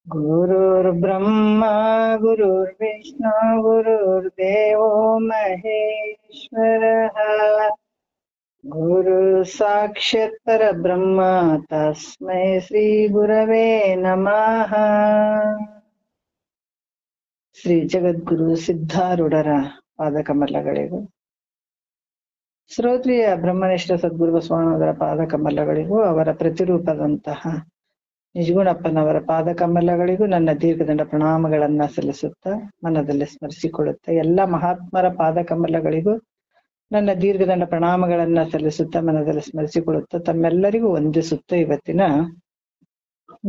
गुरुर्ब्रह्मा गुरुर्विष्णु गुरुर्देवो महेश्वरः गुरु साक्षात् परब्रह्म तस्मै श्री गुरवे नमः। ಶ್ರೀ ಜಗದ್ಗುರು ಸಿದ್ಧಾರೂಢರ ಪಾದಕಮಲಗಳಿಗೂ, ಶ್ರೋತ್ರಿಯ ಬ್ರಹ್ಮನಿಷ್ಠ ಸದ್ಗುರು ಬಸವಾನಂದರ ಪಾದಕಮಲಗಳಿಗೂ, ಅವರ ಪ್ರತಿರೂಪದಂತಹ ನಿಜಗುಣಪ್ಪನವರ ಪಾದಕಮಲಗಳಿಗೂ ನನ್ನ ದೀರ್ಘದಂಡ ಪ್ರಣಾಮಗಳನ್ನ ಸಲ್ಲಿಸುತ್ತಾ ಮನದಲ್ಲಿ ಸ್ಮರಿಸಿಕೊಳ್ಳುತ್ತಾ, ಎಲ್ಲ ಮಹಾತ್ಮರ ಪಾದಕಮಲಗಳಿಗೂ ನನ್ನ ದೀರ್ಘದಂಡ ಪ್ರಣಾಮಗಳನ್ನ ಸಲ್ಲಿಸುತ್ತಾ ಮನದಲ್ಲಿ ಸ್ಮರಿಸಿಕೊಳ್ಳುತ್ತಾ ತಮ್ಮೆಲ್ಲರಿಗೂ ವಂದಿಸುತ್ತಾ, ಇವತ್ತಿನ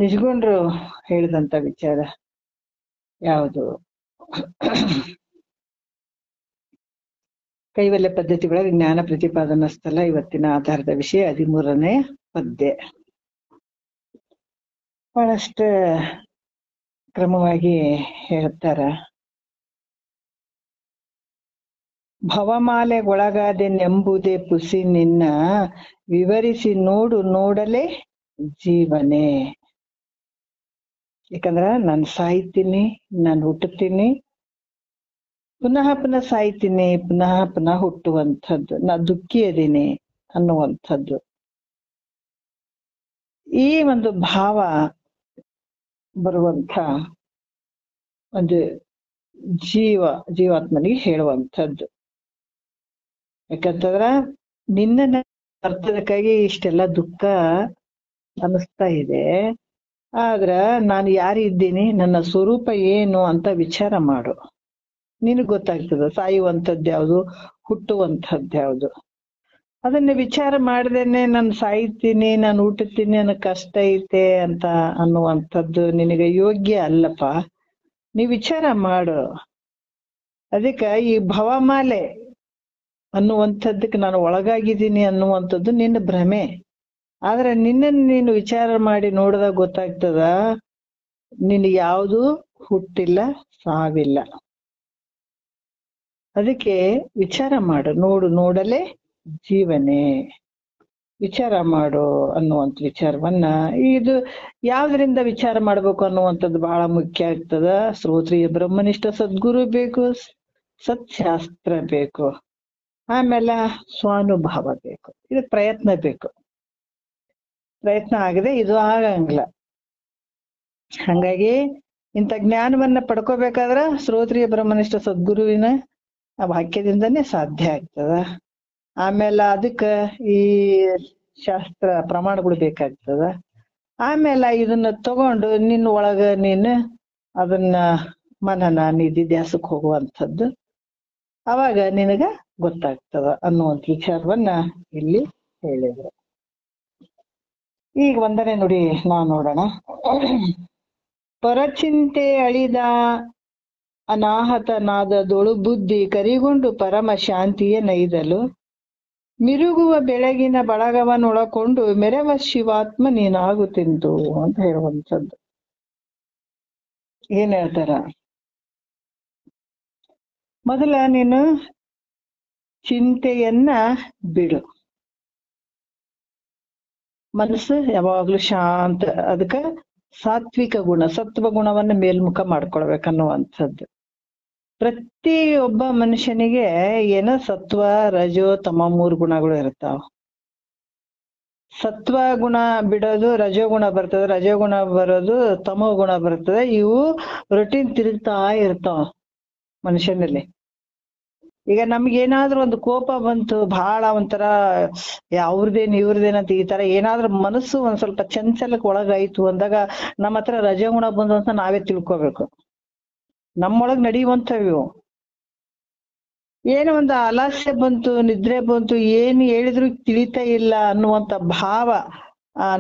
ನಿಜಗುಣರು ಹೇಳಿದಂತ ವಿಚಾರ ಯಾವುದು? ಕೈವಲ್ಯ ಪದ್ಧತಿಗಳ ಜ್ಞಾನ ಪ್ರತಿಪಾದನಾ ಸ್ಥಳ. ಇವತ್ತಿನ ಆಧಾರದ ವಿಷಯ 13ನೇ ಪದ್ಯ. ಬಹಳಷ್ಟು ಕ್ರಮವಾಗಿ ಹೇಳುತ್ತಾರ. ಭವಮಾಲೆಗೊಳಗಾದೆನೆಂಬುದೇ ಪುಸಿ ನಿನ್ನ, ವಿವರಿಸಿ ನೋಡು ನೋಡಲೇ ಜೀವನೇ. ಯಾಕಂದ್ರ ನಾನು ಸಾಯ್ತೀನಿ, ನಾನು ಹುಟ್ಟುತ್ತೀನಿ, ಪುನಃ ಪುನಃ ಸಾಯ್ತೀನಿ, ಪುನಃ ಪುನಃ ಹುಟ್ಟುವಂಥದ್ದು, ನಾ ದುಃಖಿ ಅದೀನಿ ಅನ್ನುವಂಥದ್ದು. ಈ ಒಂದು ಭಾವ ಬರುವಂಥ ಒಂದು ಜೀವಾತ್ಮನಿಗೆ ಹೇಳುವಂಥದ್ದು. ಯಾಕಂತಂದ್ರ ನಿನ್ನ ಅರ್ಥದಕ್ಕಾಗಿ ಇಷ್ಟೆಲ್ಲ ದುಃಖ ಅನಿಸ್ತಾ ಇದೆ, ಆದ್ರ ನಾನು ಯಾರಿದ್ದೀನಿ, ನನ್ನ ಸ್ವರೂಪ ಏನು ಅಂತ ವಿಚಾರ ಮಾಡು. ನಿನಗ್ ಗೊತ್ತಾಗ್ತದ ಸಾಯುವಂಥದ್ದು ಯಾವುದು, ಹುಟ್ಟುವಂಥದ್ದು ಯಾವುದು. ಅದನ್ನ ವಿಚಾರ ಮಾಡ್ದೇನೆ ನಾನು ಸಾಯ್ತೀನಿ, ನಾನು ಹುಟ್ಟುತ್ತೀನಿ, ನನಗ್ ಕಷ್ಟ ಐತೆ ಅಂತ ಅನ್ನುವಂಥದ್ದು ನಿನಗೆ ಯೋಗ್ಯ ಅಲ್ಲಪ್ಪ. ನೀ ವಿಚಾರ ಮಾಡು. ಅದಕ್ಕ ಈ ಭವಮಾಲೆ ಅನ್ನುವಂಥದ್ದಕ್ಕೆ ನಾನು ಒಳಗಾಗಿದ್ದೀನಿ ಅನ್ನುವಂಥದ್ದು ನಿನ್ನ ಭ್ರಮೆ. ಆದ್ರೆ ನಿನ್ನನ್ನು ನೀನು ವಿಚಾರ ಮಾಡಿ ನೋಡಿದಾಗ ಗೊತ್ತಾಗ್ತದ, ನಿನ್ ಯಾವುದು ಹುಟ್ಟಿಲ್ಲ, ಸಾವಿಲ್ಲ. ಅದಕ್ಕೆ ವಿಚಾರ ಮಾಡು, ನೋಡು ನೋಡಲೇ ಜೀವನೇ, ವಿಚಾರ ಮಾಡು ಅನ್ನುವಂಥ ವಿಚಾರವನ್ನ, ಇದು ಯಾವ್ದ್ರಿಂದ ವಿಚಾರ ಮಾಡ್ಬೇಕು ಅನ್ನುವಂಥದ್ದು ಬಹಳ ಮುಖ್ಯ ಆಗ್ತದ. ಶ್ರೋತ್ರಿಯ ಬ್ರಹ್ಮನಿಷ್ಠ ಸದ್ಗುರು ಬೇಕು, ಸತ್ಶಾಸ್ತ್ರ ಬೇಕು, ಆಮೇಲೆ ಸ್ವಾನುಭಾವ ಬೇಕು, ಇದು ಪ್ರಯತ್ನ ಬೇಕು. ಪ್ರಯತ್ನ ಆಗದೆ ಇದು ಆಗಂಗಿಲ್ಲ. ಹಂಗಾಗಿ ಇಂಥ ಜ್ಞಾನವನ್ನ ಪಡ್ಕೋಬೇಕಾದ್ರ ಶ್ರೋತ್ರಿಯ ಬ್ರಹ್ಮನಿಷ್ಠ ಸದ್ಗುರುವಿನ ವಾಕ್ಯದಿಂದನೇ ಸಾಧ್ಯ ಆಗ್ತದ. ಆಮೇಲೆ ಅದಕ್ಕ ಈ ಶಾಸ್ತ್ರ ಪ್ರಮಾಣಗಳು ಬೇಕಾಗ್ತದ. ಆಮೇಲೆ ಇದನ್ನ ತಗೊಂಡು ನಿನ್ನ ಒಳಗ ನೀನು ಅದನ್ನ ಮನನ ನಿಧಿಧ್ಯಾಸಕ್ಕೆ ಹೋಗುವಂಥದ್ದು, ಅವಾಗ ನಿನಗ ಗೊತ್ತಾಗ್ತದ ಅನ್ನುವಂಥ ವಿಚಾರವನ್ನ ಇಲ್ಲಿ ಹೇಳಿದ್ರು. ಈಗ 1ನೇ ನುಡಿ ನಾವು ನೋಡೋಣ. ಪರಚಿಂತೆ ಅಳಿದ ಅನಾಹತನಾದದೊಳು ಬುದ್ಧಿ ಕರಿಗೊಂಡು ಪರಮ ಶಾಂತಿಯ ನೈದಲು, ಮಿರುಗುವ ಬೆಳಗಿನ ಬಳಗವನ್ನೊಳಕೊಂಡು ಮೆರವ ಶಿವಾತ್ಮ ನೀನಾಗುತ್ತಿಂತು ಅಂತ ಹೇಳುವಂಥದ್ದು. ಏನ್ ಹೇಳ್ತಾರ? ಮೊದಲ ನೀನು ಚಿಂತೆಯನ್ನ ಬಿಡು. ಮನಸ್ಸು ಯಾವಾಗ್ಲೂ ಶಾಂತ. ಅದಕ್ಕ ಸಾತ್ವಿಕ ಗುಣ, ಸತ್ವ ಗುಣವನ್ನ ಮೇಲ್ಮುಖ ಮಾಡ್ಕೊಳ್ಬೇಕನ್ನುವಂಥದ್ದು. ಪ್ರತಿಯೊಬ್ಬ ಮನುಷ್ಯನಿಗೆ ಏನೋ ಸತ್ವ, ರಜೋ, ತಮ 3 ಗುಣಗಳು ಇರ್ತಾವ. ಸತ್ವ ಗುಣ ಬಿಡೋದು ರಜೋಗುಣ ಬರ್ತದೆ, ರಜೋಗುಣ ಬರೋದು ತಮೋ ಗುಣ ಬರ್ತದೆ. ಇವು ರೊಟೀನ್ ತಿರುಗ್ತಾ ಇರ್ತಾವ ಮನುಷ್ಯನಲ್ಲಿ. ಈಗ ನಮ್ಗೇನಾದ್ರೂ ಒಂದು ಕೋಪ ಬಂತು, ಬಹಳ ಒಂಥರ ಇವ್ರದೇನಂತ ಈ ತರ ಏನಾದ್ರೂ ಮನಸ್ಸು ಒಂದ್ ಸ್ವಲ್ಪ ಚಂಚಲಕ್ಕೆ ಒಳಗಾಯ್ತು ಅಂದಾಗ ನಮ್ಮ ಹತ್ರ ರಜಗುಣ ಬಂದು ಅಂತ ನಾವೇ ತಿಳ್ಕೊಬೇಕು. ನಮ್ಮೊಳಗ್ ನಡೆಯುವಂಥವು. ಏನೋ ಒಂದು ಆಲಸ್ಯ ಬಂತು, ನಿದ್ರೆ ಬಂತು, ಏನ್ ಹೇಳಿದ್ರು ತಿಳಿತಾ ಇಲ್ಲ ಅನ್ನುವಂತ ಭಾವ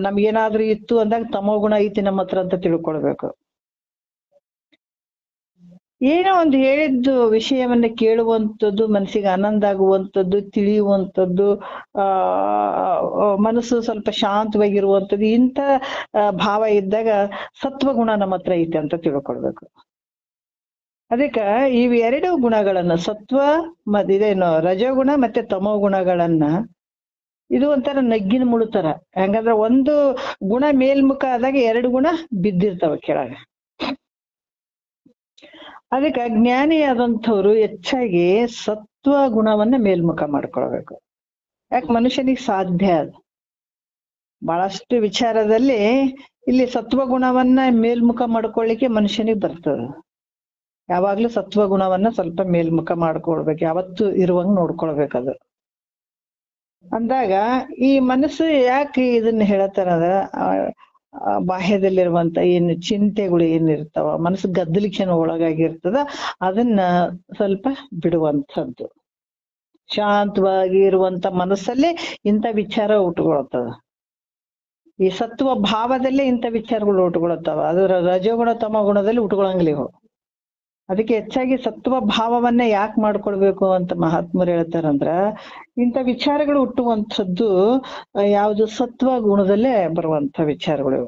ನಮ್ಗೇನಾದ್ರೂ ಇತ್ತು ಅಂದಾಗ ತಮೋಗುಣ ಐತಿ ನಮ್ಮ ಹತ್ರ ಅಂತ ತಿಳ್ಕೊಳ್ಬೇಕು. ಏನೋ ಒಂದು ಹೇಳಿದ್ದು ವಿಷಯವನ್ನ ಕೇಳುವಂಥದ್ದು, ಮನಸ್ಸಿಗೆ ಆನಂದ ಆಗುವಂಥದ್ದು, ತಿಳಿಯುವಂಥದ್ದು, ಮನಸ್ಸು ಸ್ವಲ್ಪ ಶಾಂತವಾಗಿರುವಂಥದ್ದು, ಇಂಥ ಭಾವ ಇದ್ದಾಗ ಸತ್ವಗುಣ ನಮ್ಮ ಹತ್ರ ಐತೆ ಅಂತ ತಿಳ್ಕೊಳ್ಬೇಕು. ಅದಕ್ಕ ಇವೆರಡು ಗುಣಗಳನ್ನ, ಸತ್ವ ಇದೇನು ರಜೋಗುಣ ಮತ್ತೆ ತಮೋ ಗುಣಗಳನ್ನ ಇದು ಒಂಥರ ನಗ್ಗಿನ ಮುಳು ತರ. ಹೆಂಗಂದ್ರ ಒಂದು ಗುಣ ಮೇಲ್ಮುಖ ಆದಾಗ 2 ಗುಣ ಬಿದ್ದಿರ್ತಾವ ಕೆಳಗ. ಅದಕ್ಕೆ ಜ್ಞಾನಿಯಾದಂಥವ್ರು ಹೆಚ್ಚಾಗಿ ಸತ್ವ ಗುಣವನ್ನ ಮೇಲ್ಮುಖ ಮಾಡ್ಕೊಳ್ಬೇಕು. ಯಾಕೆ ಮನುಷ್ಯನಿಗೆ ಸಾಧ್ಯ ಅದು. ಬಹಳಷ್ಟು ವಿಚಾರದಲ್ಲಿ ಇಲ್ಲಿ ಸತ್ವ ಗುಣವನ್ನ ಮೇಲ್ಮುಖ ಮಾಡ್ಕೊಳ್ಳಿಕ್ಕೆ ಮನುಷ್ಯನಿಗೆ ಬರ್ತದ. ಯಾವಾಗ್ಲೂ ಸತ್ವ ಗುಣವನ್ನ ಸ್ವಲ್ಪ ಮೇಲ್ಮುಖ ಮಾಡ್ಕೊಳ್ಬೇಕು, ಯಾವತ್ತು ಇರುವಂಗ್ ನೋಡ್ಕೊಳ್ಬೇಕದು. ಅಂದಾಗ ಈ ಮನಸ್ಸು ಯಾಕೆ ಇದನ್ನ ಹೇಳತ್ತಾರ ಅಂದ್ರ ಬಾಹ್ಯದಲ್ಲಿರುವಂತ ಏನು ಚಿಂತೆಗಳು ಏನಿರ್ತಾವ, ಮನಸ್ಸು ಗದ್ದಲಿಕ್ಕೆ ಒಳಗಾಗಿರ್ತದ, ಅದನ್ನ ಸ್ವಲ್ಪ ಬಿಡುವಂಥದ್ದು. ಶಾಂತವಾಗಿ ಇರುವಂತ ಮನಸ್ಸಲ್ಲಿ ಇಂಥ ವಿಚಾರ ಉಟ್ಕೊಳ್ತದ. ಈ ಸತ್ವ ಭಾವದಲ್ಲೇ ಇಂಥ ವಿಚಾರಗಳು ಉಟ್ಕೊಳತ್ತಾವ. ಅದು ರಜೋಗುಣ ತಮ ಗುಣದಲ್ಲಿ ಉಟ್ಕೊಳಂಗಿಲ್ಲ ಇವು. ಅದಕ್ಕೆ ಹೆಚ್ಚಾಗಿ ಸತ್ವ ಭಾವವನ್ನ ಯಾಕೆ ಮಾಡ್ಕೊಳ್ಬೇಕು ಅಂತ ಮಹಾತ್ಮರು ಹೇಳ್ತಾರಂದ್ರ, ಇಂಥ ವಿಚಾರಗಳು ಹುಟ್ಟುವಂಥದ್ದು ಯಾವುದು ಸತ್ವ ಗುಣದಲ್ಲೇ ಬರುವಂತ ವಿಚಾರಗಳು.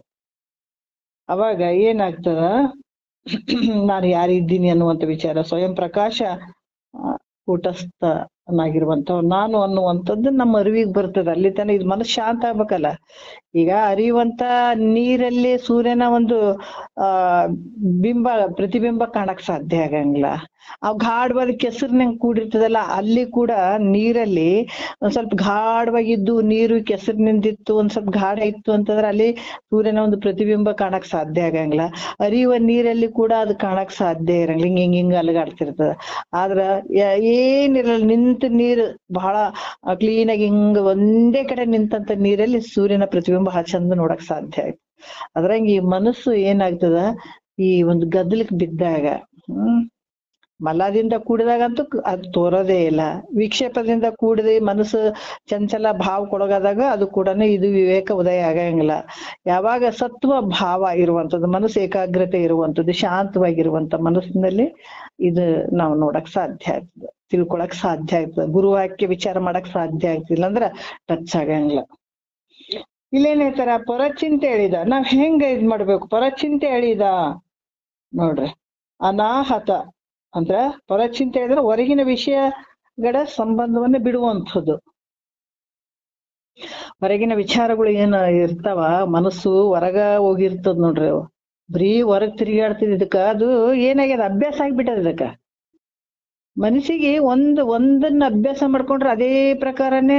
ಅವಾಗ ಏನಾಗ್ತದ, ನಾನು ಯಾರಿದ್ದೀನಿ ಅನ್ನುವಂಥ ವಿಚಾರ, ಸ್ವಯಂ ಪ್ರಕಾಶ ಕೂಟಸ್ಥನಾಗಿರುವಂತ ನಾನು ಅನ್ನುವಂಥದ್ದು ನಮ್ಮ ಅರಿವಿಗೆ ಬರ್ತದ. ಅಲ್ಲಿ ತನ ಇದು ಮನಸ್ಸು ಶಾಂತ ಆಗ್ಬೇಕಲ್ಲ. ಈಗ ಅರಿಯುವಂತ ನೀರಲ್ಲಿ ಸೂರ್ಯನ ಒಂದು ಬಿಂಬ ಪ್ರತಿಬಿಂಬ ಕಾಣಕ್ ಸಾಧ್ಯ ಆಗಂಗಿಲ್ಲ. ಆ ಗಾಢವಾದ ಕೆಸರಿನಂಗ್ ಕೂಡಿರ್ತದಲ್ಲ, ಅಲ್ಲಿ ಕೂಡ ನೀರಲ್ಲಿ ಒಂದ್ ಸ್ವಲ್ಪ ಗಾಢವಾಗಿದ್ದು ನೀರು ಕೆಸರಿನಿಂದಿತ್ತು, ಒಂದ್ ಸ್ವಲ್ಪ ಗಾಢ ಇತ್ತು ಅಂತಂದ್ರೆ ಅಲ್ಲಿ ಸೂರ್ಯನ ಒಂದು ಪ್ರತಿಬಿಂಬ ಕಾಣಕ್ ಸಾಧ್ಯ ಆಗಂಗಿಲ್ಲ. ಅರಿಯುವ ನೀರಲ್ಲಿ ಕೂಡ ಅದು ಕಾಣಕ್ ಸಾಧ್ಯ ಇರಂಗಿಲ್ಲ, ಹಿಂಗ ಅಲಗಾಡ್ತಿರ್ತದ. ಆದ್ರ ಏನಿರಲ್ಲ, ನಿಂತ ನೀರು ಬಹಳ ಕ್ಲೀನ್ ಆಗಿ ಹಿಂಗ ಒಂದೇ ಕಡೆ ನಿಂತಂತ ನೀರಲ್ಲಿ ಸೂರ್ಯನ ಪ್ರತಿಬಿಂಬ ಬಹಳ ಚಂದ ನೋಡಕ್ ಸಾಧ್ಯ ಆಯ್ತು. ಅದ್ರಂಗ ಈ ಮನಸ್ಸು ಏನಾಗ್ತದ, ಈ ಒಂದು ಗದ್ದಲಕ್ ಬಿದ್ದಾಗ, ಮಲದಿಂದ ಕೂಡಿದಾಗಂತೂ ಅದು ತೋರೋದೇ ಇಲ್ಲ. ವಿಕ್ಷೇಪದಿಂದ ಕೂಡಿದ ಮನಸ್ಸು ಚಂಚಲ ಭಾವಕ್ಕೊಳಗಾದಾಗ ಅದು ಕೂಡ ಇದು ವಿವೇಕ ಉದಯ ಆಗಂಗಿಲ್ಲ. ಯಾವಾಗ ಸತ್ವ ಭಾವ ಇರುವಂತದ್ದು, ಮನಸ್ಸು ಏಕಾಗ್ರತೆ ಇರುವಂತದ್ದು, ಶಾಂತವಾಗಿರುವಂತ ಮನಸ್ಸಿನಲ್ಲಿ ಇದು ನಾವು ನೋಡಕ್ ಸಾಧ್ಯ ಆಗ್ತದೆ, ತಿಳ್ಕೊಳಕ್ ಸಾಧ್ಯ ಆಗ್ತದೆ, ಗುರುವಾಕ್ಯ ವಿಚಾರ ಮಾಡಕ್ ಸಾಧ್ಯ ಆಗ್ತಿಲ್ಲ ಅಂದ್ರ ಟಚ್ ಆಗಂಗಿಲ್ಲ. ಇಲ್ಲೇನ್ ಹೇಳ್ತಾರ, ಪರಚಿಂತೆ ಹೇಳಿದ. ನಾವ್ ಹೆಂಗ ಇದ್ ಮಾಡ್ಬೇಕು? ಪರಚಿಂತೆ ಹೇಳಿದ ನೋಡ್ರಿ, ಅನಾಹತ ಅಂದ್ರ ಪರಚಿಂತೆ ಹೇಳಿದ್ರೆ ಹೊರಗಿನ ವಿಷಯಗಳ ಸಂಬಂಧವನ್ನ ಬಿಡುವಂಥದ್ದು. ಹೊರಗಿನ ವಿಚಾರಗಳು ಏನ ಇರ್ತಾವ, ಮನಸ್ಸು ಹೊರಗ ಹೋಗಿರ್ತದ ನೋಡ್ರಿ, ಬರೀ ಹೊರಗ್ ತಿರುಗಾಡ್ತಿದ್. ಇದಕ್ಕ ಅದು ಏನಾಗ್ಯದ, ಅಭ್ಯಾಸ ಆಗ್ಬಿಟ್ಟದ. ಇದಕ್ಕ ಮನಸ್ಸಿಗೆ ಒಂದನ್ನ ಅಭ್ಯಾಸ ಮಾಡ್ಕೊಂಡ್ರೆ ಅದೇ ಪ್ರಕಾರನೇ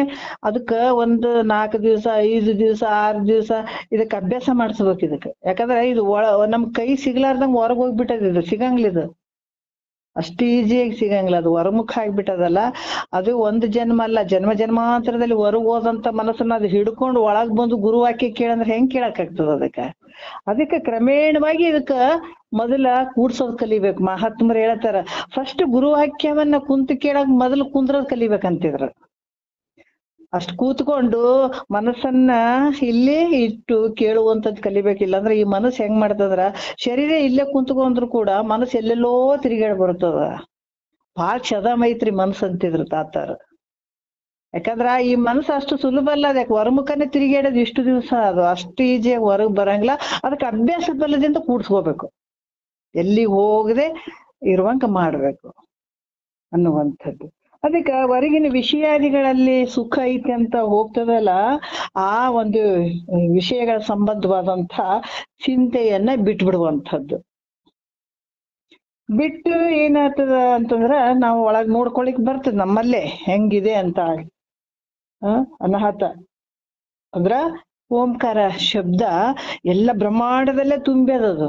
ಅದಕ್ಕ ಒಂದು 4 ದಿವಸ 5 ದಿವಸ 6 ದಿವಸ ಇದಕ್ ಅಭ್ಯಾಸ ಮಾಡಿಸ್ಬೇಕು ಇದಕ್ಕೆ. ಯಾಕಂದ್ರೆ ಇದು ನಮ್ ಕೈ ಸಿಗ್ಲಾರ್ದಂಗ ಹೊರಗ್ ಹೋಗ್ಬಿಟ್ಟದ. ಇದು ಸಿಗಂಗಿಲ್ಲ, ಇದು ಅಷ್ಟು ಈಸಿಯಾಗಿ ಸಿಗಂಗಿಲ್ಲ. ಅದು ಹೊರಮುಖ ಆಗ್ಬಿಟ್ಟದಲ್ಲ. ಅದು ಒಂದು ಜನ್ಮ ಅಲ್ಲ, ಜನ್ಮ ಜನ್ಮಾಂತರದಲ್ಲಿ ಹೊರಗ್ ಹೋದಂತ ಮನಸ್ಸನ್ನ ಅದು ಹಿಡ್ಕೊಂಡು ಒಳಗ್ ಬಂದು ಗುರುವಾಕ್ಯ ಕೇಳಂದ್ರೆ ಹೆಂಗ್ ಕೇಳಕ್ ಆಗ್ತದ? ಅದಕ್ಕೆ ಕ್ರಮೇಣವಾಗಿ ಇದಕ್ಕ ಮೊದಲ ಕೂಡ್ಸೋದ್ ಕಲಿಬೇಕು. ಮಹಾತ್ಮರು ಹೇಳ್ತಾರ, ಫಸ್ಟ್ ಗುರುವಾಕ್ಯವನ್ನ ಕುಂತು ಕೇಳಕ್ ಮೊದಲು ಕುಂದ್ರದ್ ಕಲಿಬೇಕಂತಿದ್ರು. ಅಷ್ಟ್ ಕೂತ್ಕೊಂಡು ಮನಸ್ಸನ್ನ ಇಲ್ಲಿ ಇಟ್ಟು ಕೇಳುವಂತದ್ ಕಲಿಬೇಕಿಲ್ಲ ಅಂದ್ರೆ ಈ ಮನಸ್ಸು ಹೆಂಗ್ ಮಾಡ್ತದ್ರ, ಶರೀರ ಇಲ್ಲೇ ಕುಂತ್ಕೊಂಡ್ರು ಕೂಡ ಮನಸ್ಸು ಎಲ್ಲೆಲ್ಲೋ ತಿರುಗಾಡ್ ಬರ್ತದ. ಭಾಳ ಕ್ಷದ ಮೈತ್ರಿ ಮನಸ್ಸು ಅಂತಿದ್ರು ತಾತಾರ. ಯಾಕಂದ್ರ ಈ ಮನಸ್ಸು ಅಷ್ಟು ಸುಲಭ ಅಲ್ಲ. ಅದಕ್ಕೆ ಹೊರಮುಖನೇ ತಿರುಗಾಡೋದು ಇಷ್ಟು ದಿವಸ, ಅದು ಅಷ್ಟು ಈಜಿಯಾಗಿ ಹೊರಗ್ ಬರಂಗಿಲ್ಲ. ಅದಕ್ಕೆ ಅಭ್ಯಾಸದ ಬಲದಿಂದ ಕೂಡ್ಸ್ಕೋಬೇಕು, ಎಲ್ಲಿ ಹೋಗದೆ ಇರುವಂಗ ಮಾಡ್ಬೇಕು ಅನ್ನುವಂಥದ್ದು. ಅದಕ್ಕೆ ಹೊರಗಿನ ವಿಷಯಾದಿಗಳಲ್ಲಿ ಸುಖ ಐತಿ ಅಂತ ಹೋಗ್ತದಲ್ಲ, ಆ ಒಂದು ವಿಷಯಗಳ ಸಂಬಂಧವಾದಂಥ ಚಿಂತೆಯನ್ನ ಬಿಟ್ಬಿಡುವಂಥದ್ದು. ಬಿಟ್ಟು ಏನಾಗ್ತದ ಅಂತಂದ್ರ ನಾವು ಒಳಗ್ ನೋಡ್ಕೊಳಿಕ್ ಬರ್ತದ ನಮ್ಮಲ್ಲೇ ಹೆಂಗಿದೆ ಅಂತ. ಅನಾಹತ ಅಂದ್ರ ಓಂಕಾರ ಶಬ್ದ ಎಲ್ಲ ಬ್ರಹ್ಮಾಂಡದಲ್ಲೇ ತುಂಬ್ಯದದು,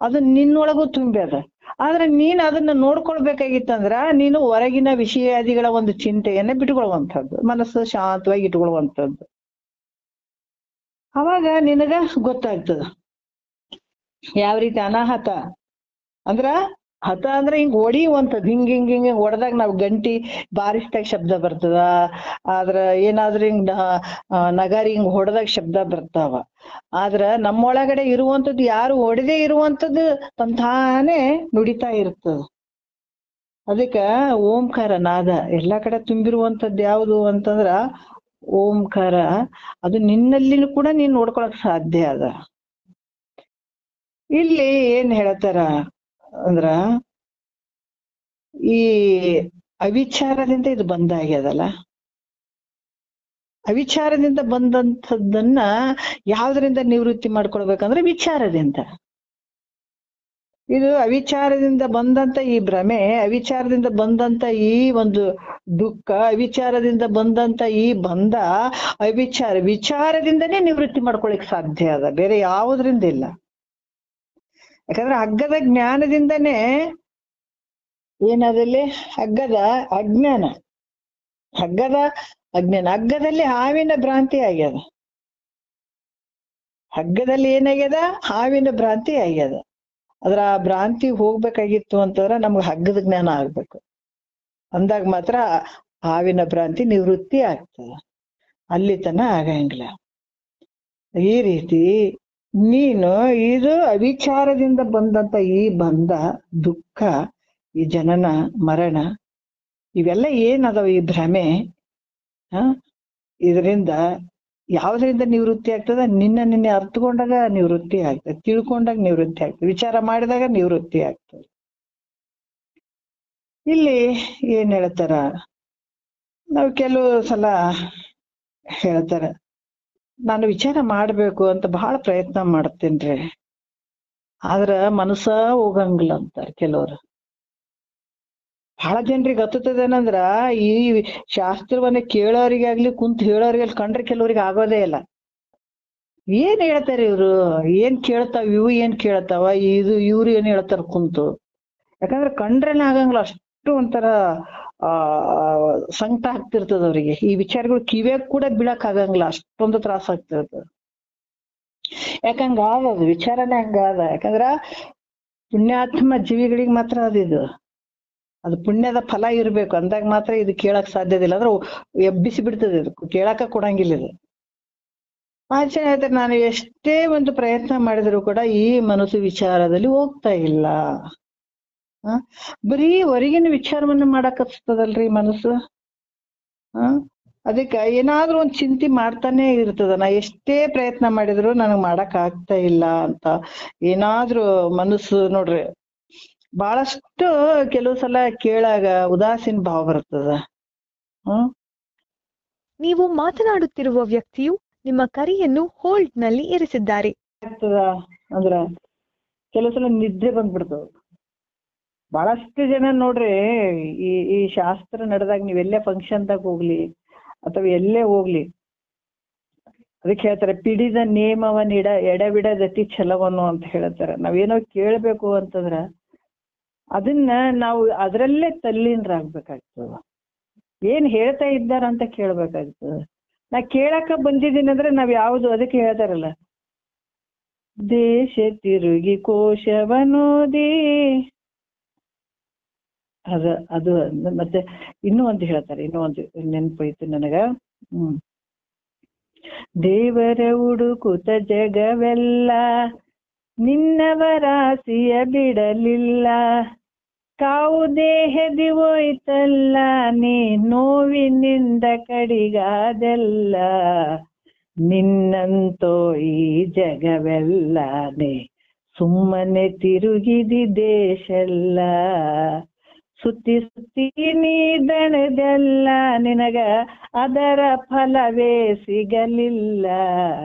ಅದು ನಿನ್ನೊಳಗೂ ತುಂಬ್ಯದ. ಆದ್ರೆ ನೀನ್ ಅದನ್ನ ನೋಡ್ಕೊಳ್ಬೇಕಾಗಿತ್ತಂದ್ರ ನೀನು ಹೊರಗಿನ ವಿಷಯಾದಿಗಳ ಒಂದು ಚಿಂತೆಯನ್ನ ಬಿಟ್ಕೊಳ್ಳುವಂಥದ್ದು, ಮನಸ್ಸು ಶಾಂತವಾಗಿ ಇಟ್ಕೊಳ್ಳುವಂಥದ್ದು. ಅವಾಗ ನಿನಗ ಗೊತ್ತಾಗ್ತದ ಯಾವ ರೀತಿ ಅನಾಹತ ಅಂದ್ರ. ಹತ ಅಂದ್ರೆ ಹಿಂಗ್ ಹೊಡಿಯುವಂಥದ್ದು, ಹಿಂಗ್ ಹೊಡೆದಾಗ ನಾವ್ ಗಂಟಿ ಬಾರಿಸಿದಾಗ ಶಬ್ದ ಬರ್ತದ. ಆದ್ರ ಏನಾದ್ರೂ ಹಿಂಗ್ ನಗಾರಿ ಹಿಂಗ್ ಹೊಡೆದಾಗ ಶಬ್ದ ಬರ್ತಾವ. ಆದ್ರ ನಮ್ಮೊಳಗಡೆ ಇರುವಂತದ್ದು, ಯಾರು ಹೊಡೆದೇ ಇರುವಂತದ್ದು ತಂತಾನೇ ನುಡಿತಾ ಇರ್ತದ. ಅದಕ್ಕ ಓಂಕಾರ ನಾದ ಎಲ್ಲಾ ಕಡೆ ತುಂಬಿರುವಂತದ್ದು ಯಾವುದು ಅಂತಂದ್ರ ಓಂಕಾರ. ಅದು ನಿನ್ನಲ್ಲಿನೂ ಕೂಡ ನೀನ್ ನೋಡ್ಕೊಳಕ್ ಸಾಧ್ಯ ಅದ. ಇಲ್ಲಿ ಏನ್ ಹೇಳ್ತಾರ ಅಂದ್ರ, ಈ ಅವಿಚಾರದಿಂದ ಇದು ಬಂದಾಗ್ಯದಲ್ಲ, ಅವಿಚಾರದಿಂದ ಬಂದಂಥದ್ದನ್ನ ಯಾವ್ದ್ರಿಂದ ನಿವೃತ್ತಿ ಮಾಡ್ಕೊಳ್ಬೇಕಂದ್ರೆ ವಿಚಾರದಿಂದ. ಇದು ಅವಿಚಾರದಿಂದ ಬಂದಂತ ಈ ಭ್ರಮೆ, ಅವಿಚಾರದಿಂದ ಬಂದಂತ ಈ ಒಂದು ದುಃಖ, ಅವಿಚಾರದಿಂದ ಬಂದಂತ ಈ ಬಂಧ, ವಿಚಾರದಿಂದನೇ ನಿವೃತ್ತಿ ಮಾಡ್ಕೊಳಿಕ್ ಸಾಧ್ಯ ಅದ, ಬೇರೆ ಯಾವುದ್ರಿಂದ ಇಲ್ಲ. ಯಾಕಂದ್ರೆ ಹಗ್ಗದ ಜ್ಞಾನದಿಂದನೇ ಏನದಲ್ಲಿ ಹಗ್ಗದ ಅಜ್ಞಾನ, ಹಗ್ಗದಲ್ಲಿ ಹಾವಿನ ಭ್ರಾಂತಿ ಆಗ್ಯದ. ಹಗ್ಗದಲ್ಲಿ ಏನಾಗ್ಯದ? ಹಾವಿನ ಭ್ರಾಂತಿ ಆಗ್ಯದ. ಅದ್ರ ಆ ಭ್ರಾಂತಿ ಹೋಗ್ಬೇಕಾಗಿತ್ತು ಅಂತಂದ್ರೆ ನಮ್ಗೆ ಹಗ್ಗದ ಜ್ಞಾನ ಆಗ್ಬೇಕು. ಅಂದಾಗ ಮಾತ್ರ ಹಾವಿನ ಭ್ರಾಂತಿ ನಿವೃತ್ತಿ ಆಗ್ತದ. ಅಲ್ಲಿ ತನ ಆಗಂಗಿಲ್ಲ. ಈ ರೀತಿ ನೀನು ಇದು ಅವಿಚಾರದಿಂದ ಬಂದಂತ ಈ ಬಂಧ, ದುಃಖ, ಈ ಜನನ ಮರಣ, ಇವೆಲ್ಲ ಏನದಾವ ಈ ಭ್ರಮೆ, ಇದರಿಂದ ಯಾವ್ದ್ರಿಂದ ನಿವೃತ್ತಿ ಆಗ್ತದ? ನಿನ್ನೆ ಅರ್ಥಕೊಂಡಾಗ ನಿವೃತ್ತಿ ಆಗ್ತದೆ, ತಿಳ್ಕೊಂಡಾಗ ನಿವೃತ್ತಿ ಆಗ್ತದೆ, ವಿಚಾರ ಮಾಡಿದಾಗ ನಿವೃತ್ತಿ ಆಗ್ತದೆ. ಇಲ್ಲಿ ಏನ್ ಹೇಳ್ತಾರ, ನಾವು ಕೆಲವು ಸಲ ಹೇಳ್ತಾರ ನಾನು ವಿಚಾರ ಮಾಡ್ಬೇಕು ಅಂತ ಬಹಳ ಪ್ರಯತ್ನ ಮಾಡ್ತೇನ್ರಿ, ಆದ್ರ ಮನಸ್ಸ ಹೋಗಂಗಿಲ್ಲ ಅಂತಾರ ಕೆಲವ್ರು. ಬಹಳ ಜನರಿಗೆ ಹತ್ತದೇನಂದ್ರ ಈ ಶಾಸ್ತ್ರವನ್ನ ಕೇಳೋರಿಗಾಗ್ಲಿ ಕುಂತ್ ಹೇಳೋರಿಗಾಗ್ಲಿ ಕಂಡ್ರೆ ಕೆಲವ್ರಿಗೆ ಆಗೋದೇ ಇಲ್ಲ. ಏನ್ ಹೇಳ್ತಾರ ಇವ್ರು, ಏನ್ ಕೇಳ್ತಾವ ಇವು, ಏನ್ ಕೇಳ್ತಾವ ಇವ್ರು ಏನ್ ಹೇಳ್ತಾರ ಕುಂತು. ಯಾಕಂದ್ರೆ ಕಂಡ್ರೇನೆ ಆಗಂಗಿಲ್ಲ, ಅಷ್ಟು ಒಂಥರ ಸಂಕಟ ಆಗ್ತಿರ್ತದ ಅವ್ರಿಗೆ. ಈ ವಿಚಾರಗಳು ಕಿವ್ಯಾಗ ಕೂಡ ಬೀಳಕ್ ಆಗಂಗಿಲ್ಲ, ಅಷ್ಟೊಂದು ತ್ರಾಸ ಆಗ್ತಿರ್ತದ. ಯಾಕಂಗ ಅದು ವಿಚಾರನೇ ಹಂಗಾದ. ಯಾಕಂದ್ರ ಪುಣ್ಯಾತ್ಮ ಜೀವಿಗಳಿಗೆ ಮಾತ್ರ ಅದು ಪುಣ್ಯದ ಫಲ ಇರ್ಬೇಕು, ಅಂದಾಗ ಮಾತ್ರ ಇದು ಕೇಳಕ್ ಸಾಧ್ಯದಿಲ್ಲ. ಅಂದ್ರೆ ಎಬ್ಬಿಸಿ ಬಿಡ್ತದೆ, ಇದು ಕೇಳಾಕ ಕೊಡಂಗಿಲ್ಲ. ಇದು ಆಚೆ ಹೇಳ್ತಾರೆ, ನಾನು ಎಷ್ಟೇ ಒಂದು ಪ್ರಯತ್ನ ಮಾಡಿದ್ರು ಕೂಡ ಈ ಮನಸ್ಸು ವಿಚಾರದಲ್ಲಿ ಹೋಗ್ತಾ ಇಲ್ಲ. ಬರೀ ಹೊರಗಿನ ವಿಚಾರವನ್ನ ಮಾಡಕ್ ಹಚ್ತದಲ್ರಿ ಮನಸ್ಸು. ಅದಕ್ಕೆ ಏನಾದ್ರೂ ಒಂದ್ ಚಿಂತೆ ಮಾಡ್ತಾನೆ ಇರ್ತದ. ನಾ ಎಷ್ಟೇ ಪ್ರಯತ್ನ ಮಾಡಿದ್ರು ನನಗ್ ಮಾಡಕ್ ಆಗ್ತಾ ಇಲ್ಲ ಅಂತ ಏನಾದ್ರೂ ಮನಸ್ಸು ನೋಡ್ರಿ, ಬಹಳಷ್ಟು ಕೆಲವು ಸಲ ಕೇಳಾಗ ಉದಾಸೀನ ಭಾವ ಬರ್ತದ. ನೀವು ಮಾತನಾಡುತ್ತಿರುವ ವ್ಯಕ್ತಿಯು ನಿಮ್ಮ ಕರೆಯನ್ನು ಹೋಲ್ಡ್ ನಲ್ಲಿ ಇರಿಸಿದ್ದಾರೆ. ಅಂದ್ರ ಕೆಲವು ಸಲ ನಿದ್ರೆ ಬಂದ್ಬಿಡ್ತದ. ಬಹಳಷ್ಟು ಜನ ನೋಡ್ರಿ, ಈ ಶಾಸ್ತ್ರ ನಡೆದಾಗ ನೀವೆಲ್ಲೇ ಫಂಕ್ಷನ್ದಾಗ ಹೋಗ್ಲಿ ಅಥವಾ ಎಲ್ಲೇ ಹೋಗ್ಲಿ, ಅದಕ್ಕೆ ಹೇಳ್ತಾರೆ ಪಿಡಿದ ನೇಮವನ್ನ ಎಡಬಿಡದತಿ ಛಲವನ್ನು ಅಂತ ಹೇಳ್ತಾರೆ. ನಾವೇನೋ ಕೇಳ್ಬೇಕು ಅಂತಂದ್ರ ಅದನ್ನ ನಾವು ಅದರಲ್ಲೇ ತಲ್ಲೀನರಾಗ್ಬೇಕಾಗ್ತದ. ಏನ್ ಹೇಳ್ತಾ ಇದ್ದಾರ ಅಂತ ಕೇಳ್ಬೇಕಾಗ್ತದ. ನಾ ಕೇಳಕ ಬಂದಿದ್ದೀನಿ ಅಂದ್ರೆ ನಾವ್ ಯಾವ್ದು, ಅದಕ್ಕೆ ಹೇಳ್ತಾರಲ್ಲ, ದೇಶ ತಿರುಗಿ ಕೋಶವನೋದಿ, ಅದು ಮತ್ತೆ ಇನ್ನೂ ಒಂದು ಹೇಳ್ತಾರೆ, ಇನ್ನೂ ಒಂದು ನೆನಪೈತು ನನಗ. ದೇವರ ಹುಡುಕುತ ಜಗವೆಲ್ಲ ನಿನ್ನವರಾಸಿಯ ಬಿಡಲಿಲ್ಲ, ಕಾವು ದೇಹದಿ ಹೋಯ್ತಲ್ಲ ನೀ ನೋವಿನಿಂದ ಕಡಿಗಾದೆಲ್ಲ, ನಿನ್ನಂತೋ ಈ ಜಗವೆಲ್ಲಾನೆ ಸುಮ್ಮನೆ ತಿರುಗಿದಿ ದೇಶೆಲ್ಲ, ಸುತ್ತಿ ಸುತ್ತಿ ನೀ ದಣದೆಲ್ಲ ನಿನಗ ಅದರ ಫಲವೇ ಸಿಗಲಿಲ್ಲ,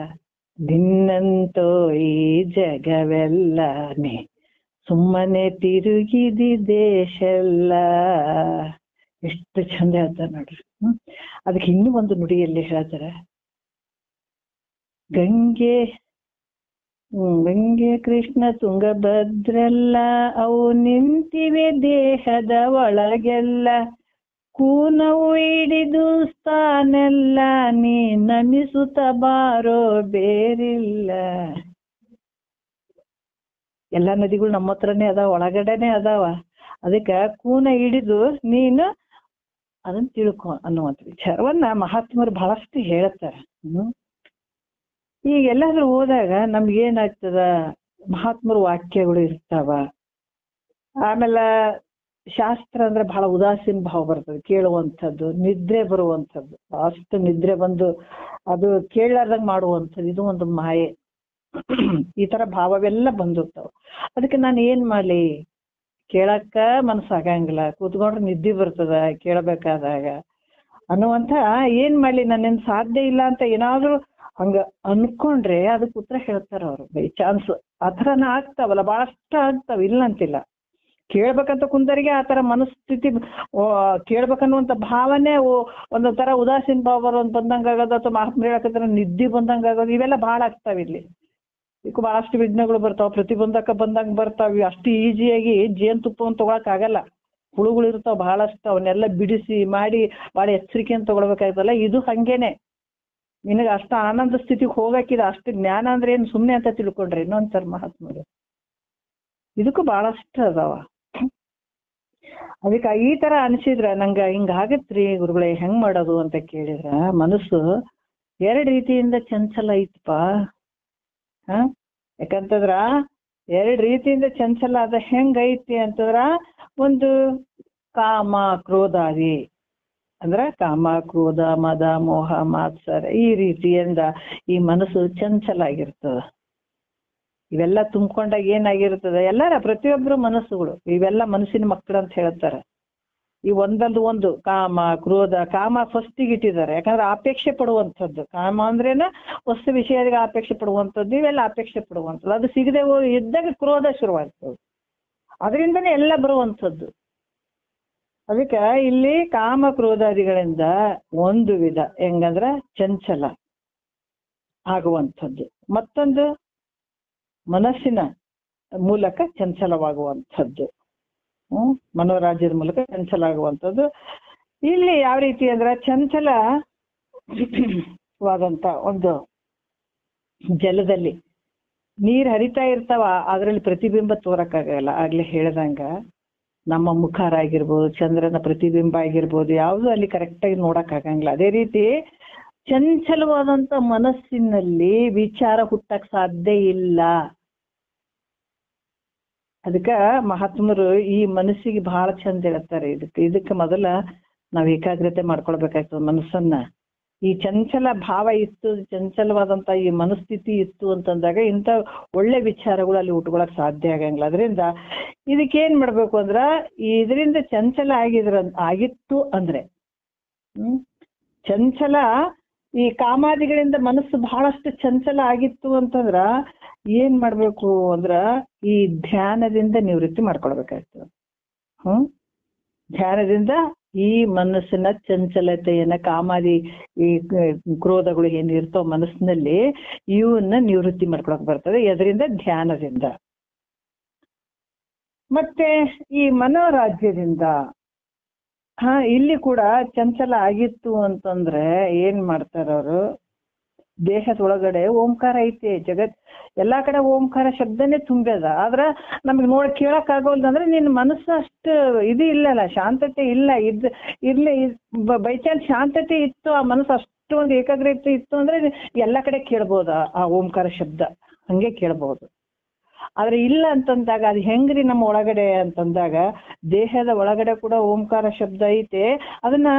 ನಿನ್ನಂತೋ ಈ ಜಗವೆಲ್ಲಾನೆ ಸುಮ್ಮನೆ ತಿರುಗಿದಿ ದೇಶೆಲ್ಲ. ಎಷ್ಟು ಚಂದ ಹೇಳ್ತಾರ ನೋಡ್ರಿ. ಅದಕ್ಕೆ ಇನ್ನೂ ಒಂದು ನುಡಿಯಲ್ಲಿ ಹೇಳ್ತಾರ, ಗಂಗೆ ಕೃಷ್ಣ ತುಂಗಭದ್ರೆಲ್ಲ ಅವು ನಿಂತಿವೆ ದೇಹದ ಒಳಗೆಲ್ಲ, ಕೂನವು ಹಿಡಿದು ಸ್ಥಾನೆಲ್ಲ ನೀ ನಮಿಸುತ್ತ ಬಾರೋ ಬೇರಿಲ್ಲ. ಎಲ್ಲಾ ನದಿಗಳು ನಮ್ಮ ಹತ್ರನೇ ಅದಾವ, ಒಳಗಡೆನೆ ಅದಾವ. ಅದಕ್ಕ ಕೂನ ಹಿಡಿದು ನೀನು ಅದನ್ನ ತಿಳ್ಕೊ ಅನ್ನುವಂಥ ವಿಚಾರವನ್ನ ಮಹಾತ್ಮರು ಬಹಳಷ್ಟು ಹೇಳ್ತಾರೆ. ಈಗ ಎಲ್ಲಾದ್ರೂ ಹೋದಾಗ ನಮ್ಗೇನಾಗ್ತದ, ಮಹಾತ್ಮರು ವಾಕ್ಯಗಳು ಇರ್ತಾವ. ಆಮೇಲೆ ಶಾಸ್ತ್ರ ಅಂದ್ರೆ ಬಹಳ ಉದಾಸೀನ ಭಾವ ಬರ್ತದೆ, ಕೇಳುವಂಥದ್ದು, ನಿದ್ರೆ ಬರುವಂಥದ್ದು, ಅಷ್ಟು ನಿದ್ರೆ ಬಂದು ಅದು ಕೇಳಾರ್ದಾಗ ಮಾಡುವಂಥದ್ದು, ಇದು ಒಂದು ಮಾಯೆ. ಈ ತರ ಭಾವವೆಲ್ಲ ಬಂದಿರ್ತಾವ. ಅದಕ್ಕೆ ನಾನು ಏನ್ ಮಾಡ್ಲಿ, ಕೇಳಕ್ಕ ಮನಸ್ಸಾಗಂಗಿಲ್ಲ, ಕೂತ್ಕೊಂಡ್ರೆ ನಿದ್ದೆ ಬರ್ತದ ಕೇಳಬೇಕಾದಾಗ. ಅನ್ನುವಂಥ ಏನ್ ಮಾಡ್ಲಿ ನನ್ನಿಂದ ಸಾಧ್ಯ ಇಲ್ಲ ಅಂತ ಏನಾದ್ರೂ ಹಂಗ ಅನ್ಕೊಂಡ್ರೆ ಅದಕ್ಕೆ ಉತ್ತರ ಹೇಳ್ತಾರ ಅವ್ರು ಬೈ ಚಾನ್ಸ್. ಆ ಥರನ ಆಗ್ತಾವಲ್ಲ, ಬಹಳಷ್ಟು ಆಗ್ತಾವ, ಇಲ್ಲ ಅಂತಿಲ್ಲ. ಕೇಳ್ಬೇಕಂತ ಕುಂದರಿಗೆ ಆ ತರ ಮನಸ್ಥಿತಿ ಕೇಳ್ಬೇಕನ್ನುವಂತ ಭಾವನೆ ಒಂದೊಂದ್ ತರ ಉದಾಸೀನ ಭಾವ ಬರೋದು ಬಂದಂಗ ಆಗೋದು, ಅಥವಾ ಮಹಾತ್ಮ ಹೇಳಕತ್ರ ನಿದ್ದೆ ಬಂದಂಗ ಆಗೋದು, ಇವೆಲ್ಲ ಭಾಳ ಆಗ್ತಾವ. ಇಲ್ಲಿ ಇದಕ್ಕೂ ಬಹಳಷ್ಟು ವಿಘ್ನಗಳು ಬರ್ತಾವ, ಪ್ರತಿಬಂಧಕ ಬಂದಂಗ ಬರ್ತಾವ. ಅಷ್ಟು ಈಸಿಯಾಗಿ ಜೇನುತುಪ್ಪವನ್ನು ತಗೊಳಕ್ ಆಗಲ್ಲ, ಹುಳುಗಳು ಇರ್ತಾವ ಬಹಳಷ್ಟು. ಅವನ್ನೆಲ್ಲ ಬಿಡಿಸಿ ಮಾಡಿ ಭಾಳ ಎಚ್ಚರಿಕೆಯನ್ನು ತಗೊಳ್ಬೇಕಾಗ್ತಲ್ಲ. ಇದು ಹಂಗೇನೆ, ನಿನಗೆ ಅಷ್ಟು ಆನಂದ ಸ್ಥಿತಿಗೆ ಹೋಗಕ್ಕಿದೆ. ಅಷ್ಟು ಜ್ಞಾನ ಅಂದ್ರೆ ಏನು ಸುಮ್ಮನೆ ಅಂತ ತಿಳ್ಕೊಂಡ್ರೆ ಇನ್ನೊಂದ್ಸರ್ ಮಹಾತ್ಮರು. ಇದಕ್ಕೂ ಬಹಳಷ್ಟು ಅದಾವ. ಅದಕ್ಕೆ ಈ ತರ ಅನ್ಸಿದ್ರ ನಂಗ ಹಿಂಗಾಗತ್ರಿ ಗುರುಗಳೇ, ಹೆಂಗ್ ಮಾಡೋದು ಅಂತ ಕೇಳಿದ್ರ, ಮನಸ್ಸು ಎರಡು ರೀತಿಯಿಂದ ಚಂಚಲ ಐತಪ್ಪ. ಯಾಕಂತಂದ್ರ ಎರಡು ರೀತಿಯಿಂದ ಚಂಚಲ ಅದ. ಹೆಂಗೈತಿ ಅಂತಂದ್ರ, ಒಂದು ಕಾಮ ಕ್ರೋಧಾದಿ ಅಂದ್ರ ಕಾಮ ಕ್ರೋಧ ಮದ ಮೋಹ ಮಾತ್ಸರ, ಈ ರೀತಿಯಿಂದ ಈ ಮನಸ್ಸು ಚಂಚಲ ಆಗಿರ್ತದ. ಇವೆಲ್ಲ ತುಂಬ್ಕೊಂಡಾಗ ಏನಾಗಿರ್ತದೆ, ಎಲ್ಲರ ಪ್ರತಿಯೊಬ್ಬರು ಮನಸ್ಸುಗಳು ಇವೆಲ್ಲ ಮನಸ್ಸಿನ ಮಕ್ಕಳು ಅಂತ ಹೇಳ್ತಾರೆ. ಈ ಒಂದೊಂದು ಒಂದು ಕಾಮ ಕ್ರೋಧ, ಕಾಮ ಫಸ್ಟಿಗೆ ಇಟ್ಟಿದ್ದಾರೆ. ಯಾಕಂದ್ರೆ ಅಪೇಕ್ಷೆ ಪಡುವಂಥದ್ದು. ಕಾಮ ಅಂದ್ರೇನ ವಸ್ತು ವಿಷಯಗಳಿಗೆ ಅಪೇಕ್ಷೆ ಪಡುವಂಥದ್ದು, ಇವೆಲ್ಲ ಅಪೇಕ್ಷೆ ಪಡುವಂಥದ್ದು. ಅದು ಸಿಗದೆ ಇದ್ದಾಗ ಕ್ರೋಧ ಶುರುವಾಗ್ತದೆ, ಅದರಿಂದನೇ ಎಲ್ಲ ಬರುವಂಥದ್ದು. ಅದಕ್ಕೆ ಇಲ್ಲಿ ಕಾಮ ಕ್ರೋಧಾದಿಗಳಿಂದ ಒಂದು ವಿಧ ಹೆಂಗಂದ್ರ ಚಂಚಲ ಆಗುವಂಥದ್ದು, ಮತ್ತೊಂದು ಮನಸ್ಸಿನ ಮೂಲಕ ಚಂಚಲವಾಗುವಂಥದ್ದು, ಮನೋರಾಜ್ಯದ ಮೂಲಕ ಚಂಚಲ ಆಗುವಂಥದ್ದು. ಇಲ್ಲಿ ಯಾವ ರೀತಿ ಅಂದ್ರೆ, ಚಂಚಲವಾದಂತ ಒಂದು ಜಲದಲ್ಲಿ ನೀರ್ ಹರಿತಾ ಇರ್ತಾವ, ಅದರಲ್ಲಿ ಪ್ರತಿಬಿಂಬ ತೋರಕ್ಕಾಗಲ್ಲ. ಆಗ್ಲೇ ಹೇಳ್ದಂಗ ನಮ್ಮ ಮುಖಾರ ಆಗಿರ್ಬೋದು, ಚಂದ್ರನ ಪ್ರತಿಬಿಂಬ ಆಗಿರ್ಬೋದು, ಯಾವುದು ಅಲ್ಲಿ ಕರೆಕ್ಟಾಗಿ ನೋಡಕ್ಕಾಗಂಗಿಲ್ಲ. ಅದೇ ರೀತಿ ಚಂಚಲವಾದಂತ ಮನಸ್ಸಿನಲ್ಲಿ ವಿಚಾರ ಹುಟ್ಟಕ್ ಸಾಧ್ಯ ಇಲ್ಲ. ಅದಕ್ಕ ಮಹಾತ್ಮರು ಈ ಮನಸ್ಸಿಗೆ ಬಹಳ ಚಂದ ಹೇಳ್ತಾರೆ. ಇದಕ್ಕೆ ಮೊದಲ ನಾವ್ ಏಕಾಗ್ರತೆ ಮಾಡ್ಕೊಳ್ಬೇಕಾಗ್ತದೆ ಮನಸ್ಸನ್ನ. ಈ ಚಂಚಲ ಭಾವ ಇತ್ತು, ಚಂಚಲವಾದಂತ ಈ ಮನಸ್ಥಿತಿ ಇತ್ತು ಅಂತಂದಾಗ ಇಂಥ ಒಳ್ಳೆ ವಿಚಾರಗಳು ಅಲ್ಲಿ ಉಟ್ಕೊಳಕ್ ಸಾಧ್ಯ ಆಗಂಗಿಲ್ಲ. ಅದರಿಂದ ಇದಕ್ಕೇನ್ ಮಾಡ್ಬೇಕು ಅಂದ್ರ, ಇದರಿಂದ ಚಂಚಲ ಆಗಿತ್ತು ಅಂದ್ರೆ, ಚಂಚಲ ಈ ಕಾಮಾದಿಗಳಿಂದ ಮನಸ್ಸು ಬಹಳಷ್ಟು ಚಂಚಲ ಆಗಿತ್ತು ಅಂತಂದ್ರ ಏನ್ ಮಾಡ್ಬೇಕು ಅಂದ್ರ, ಈ ಧ್ಯಾನದಿಂದ ನಿವೃತ್ತಿ ಮಾಡ್ಕೊಳ್ಬೇಕಾಗ್ತದೆ. ಧ್ಯಾನದಿಂದ ಈ ಮನಸ್ಸಿನ ಚಂಚಲತೆಯನ್ನ, ಕಾಮಾದಿ ಈ ಕ್ರೋಧಗಳು ಏನಿರ್ತಾವ ಮನಸ್ಸಿನಲ್ಲಿ, ಇವನ್ನ ನಿವೃತ್ತಿ ಮಾಡ್ಕೊಳಕ್ ಬರ್ತದೆ. ಅದರಿಂದ ಧ್ಯಾನದಿಂದ. ಮತ್ತೆ ಈ ಮನೋರಾಜ್ಯದಿಂದ ಇಲ್ಲಿ ಕೂಡ ಚಂಚಲ ಆಗಿತ್ತು ಅಂತಂದ್ರೆ ಏನ್ ಮಾಡ್ತಾರ ಅವರು, ದೇಹದ ಒಳಗಡೆ ಓಂಕಾರ ಐತಿ. ಎಲ್ಲಾ ಕಡೆ ಓಂಕಾರ ಶಬ್ದನೇ ತುಂಬ್ಯದ. ಆದ್ರ ನಮ್ಗೆ ಕೇಳಕ್ ಆಗೋಲ್ದಂದ್ರೆ ನಿನ್ನ ಮನಸ್ಸು ಅಷ್ಟು ಇದು ಇಲ್ಲಲ್ಲ, ಶಾಂತತೆ ಇಲ್ಲ. ಇರ್ಲಿ ಬೈ ಚಾನ್ಸ್ ಶಾಂತತೆ ಇತ್ತು, ಆ ಮನಸ್ಸು ಅಷ್ಟು ಒಂದು ಏಕಾಗ್ರತೆ ಇತ್ತು ಅಂದ್ರೆ ಎಲ್ಲಾ ಕಡೆ ಕೇಳ್ಬೋದು ಆ ಓಂಕಾರ ಶಬ್ದ, ಹಂಗೆ ಕೇಳ್ಬೋದು. ಆದ್ರೆ ಇಲ್ಲ ಅಂತಂದಾಗ ಅದು ಹೆಂಗ್ರಿ ನಮ್ಮ ಒಳಗಡೆ ಅಂತಂದಾಗ, ದೇಹದ ಒಳಗಡೆ ಕೂಡ ಓಂಕಾರ ಶಬ್ದ ಐತೆ. ಅದನ್ನ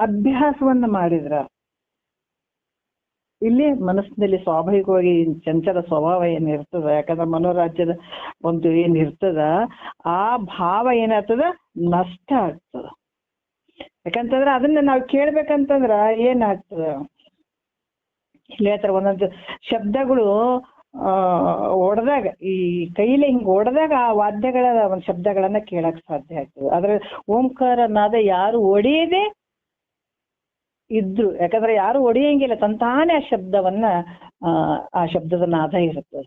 ಅಭ್ಯಾಸವನ್ನ ಮಾಡಿದ್ರ ಇಲ್ಲಿ ಮನಸ್ಸಿನಲ್ಲಿ ಸ್ವಾಭಾವಿಕವಾಗಿ ಚಂಚಲ ಸ್ವಭಾವ ಏನಿರ್ತದ, ಯಾಕಂದ್ರೆ ಮನೋರಾಜ್ಯದ ಒಂದು ಏನಿರ್ತದ ಆ ಭಾವ ಏನಾಗ್ತದ, ನಷ್ಟ ಆಗ್ತದ. ಯಾಕಂತಂದ್ರೆ ಅದನ್ನ ನಾವು ಕೇಳ್ಬೇಕಂತಂದ್ರ ಏನಾಗ್ತದ, ಇಲ್ಲಿ ಹೇಳ್ತಾರೆ ಒಂದೊಂದು ಶಬ್ದಗಳು ಹೊಡೆದಾಗ, ಈ ಕೈಲಿ ಹಿಂಗ್ ಹೊಡೆದಾಗ ಆ ವಾದ್ಯಗಳ ಒಂದು ಶಬ್ದಗಳನ್ನ ಕೇಳಕ್ ಸಾಧ್ಯ ಆಗ್ತದೆ. ಆದ್ರೆ ಓಂಕಾರ ನಾದ ಯಾರು ಹೊಡೆಯದೆ ಇದ್ರು, ಯಾಕಂದ್ರೆ ಯಾರು ಹೊಡೆಯಂಗಿಲ್ಲ, ತಂತಾನೆ ಆ ಶಬ್ದವನ್ನ ಆ ಶಬ್ದದ ನಾದ ಇರ್ತದೆ.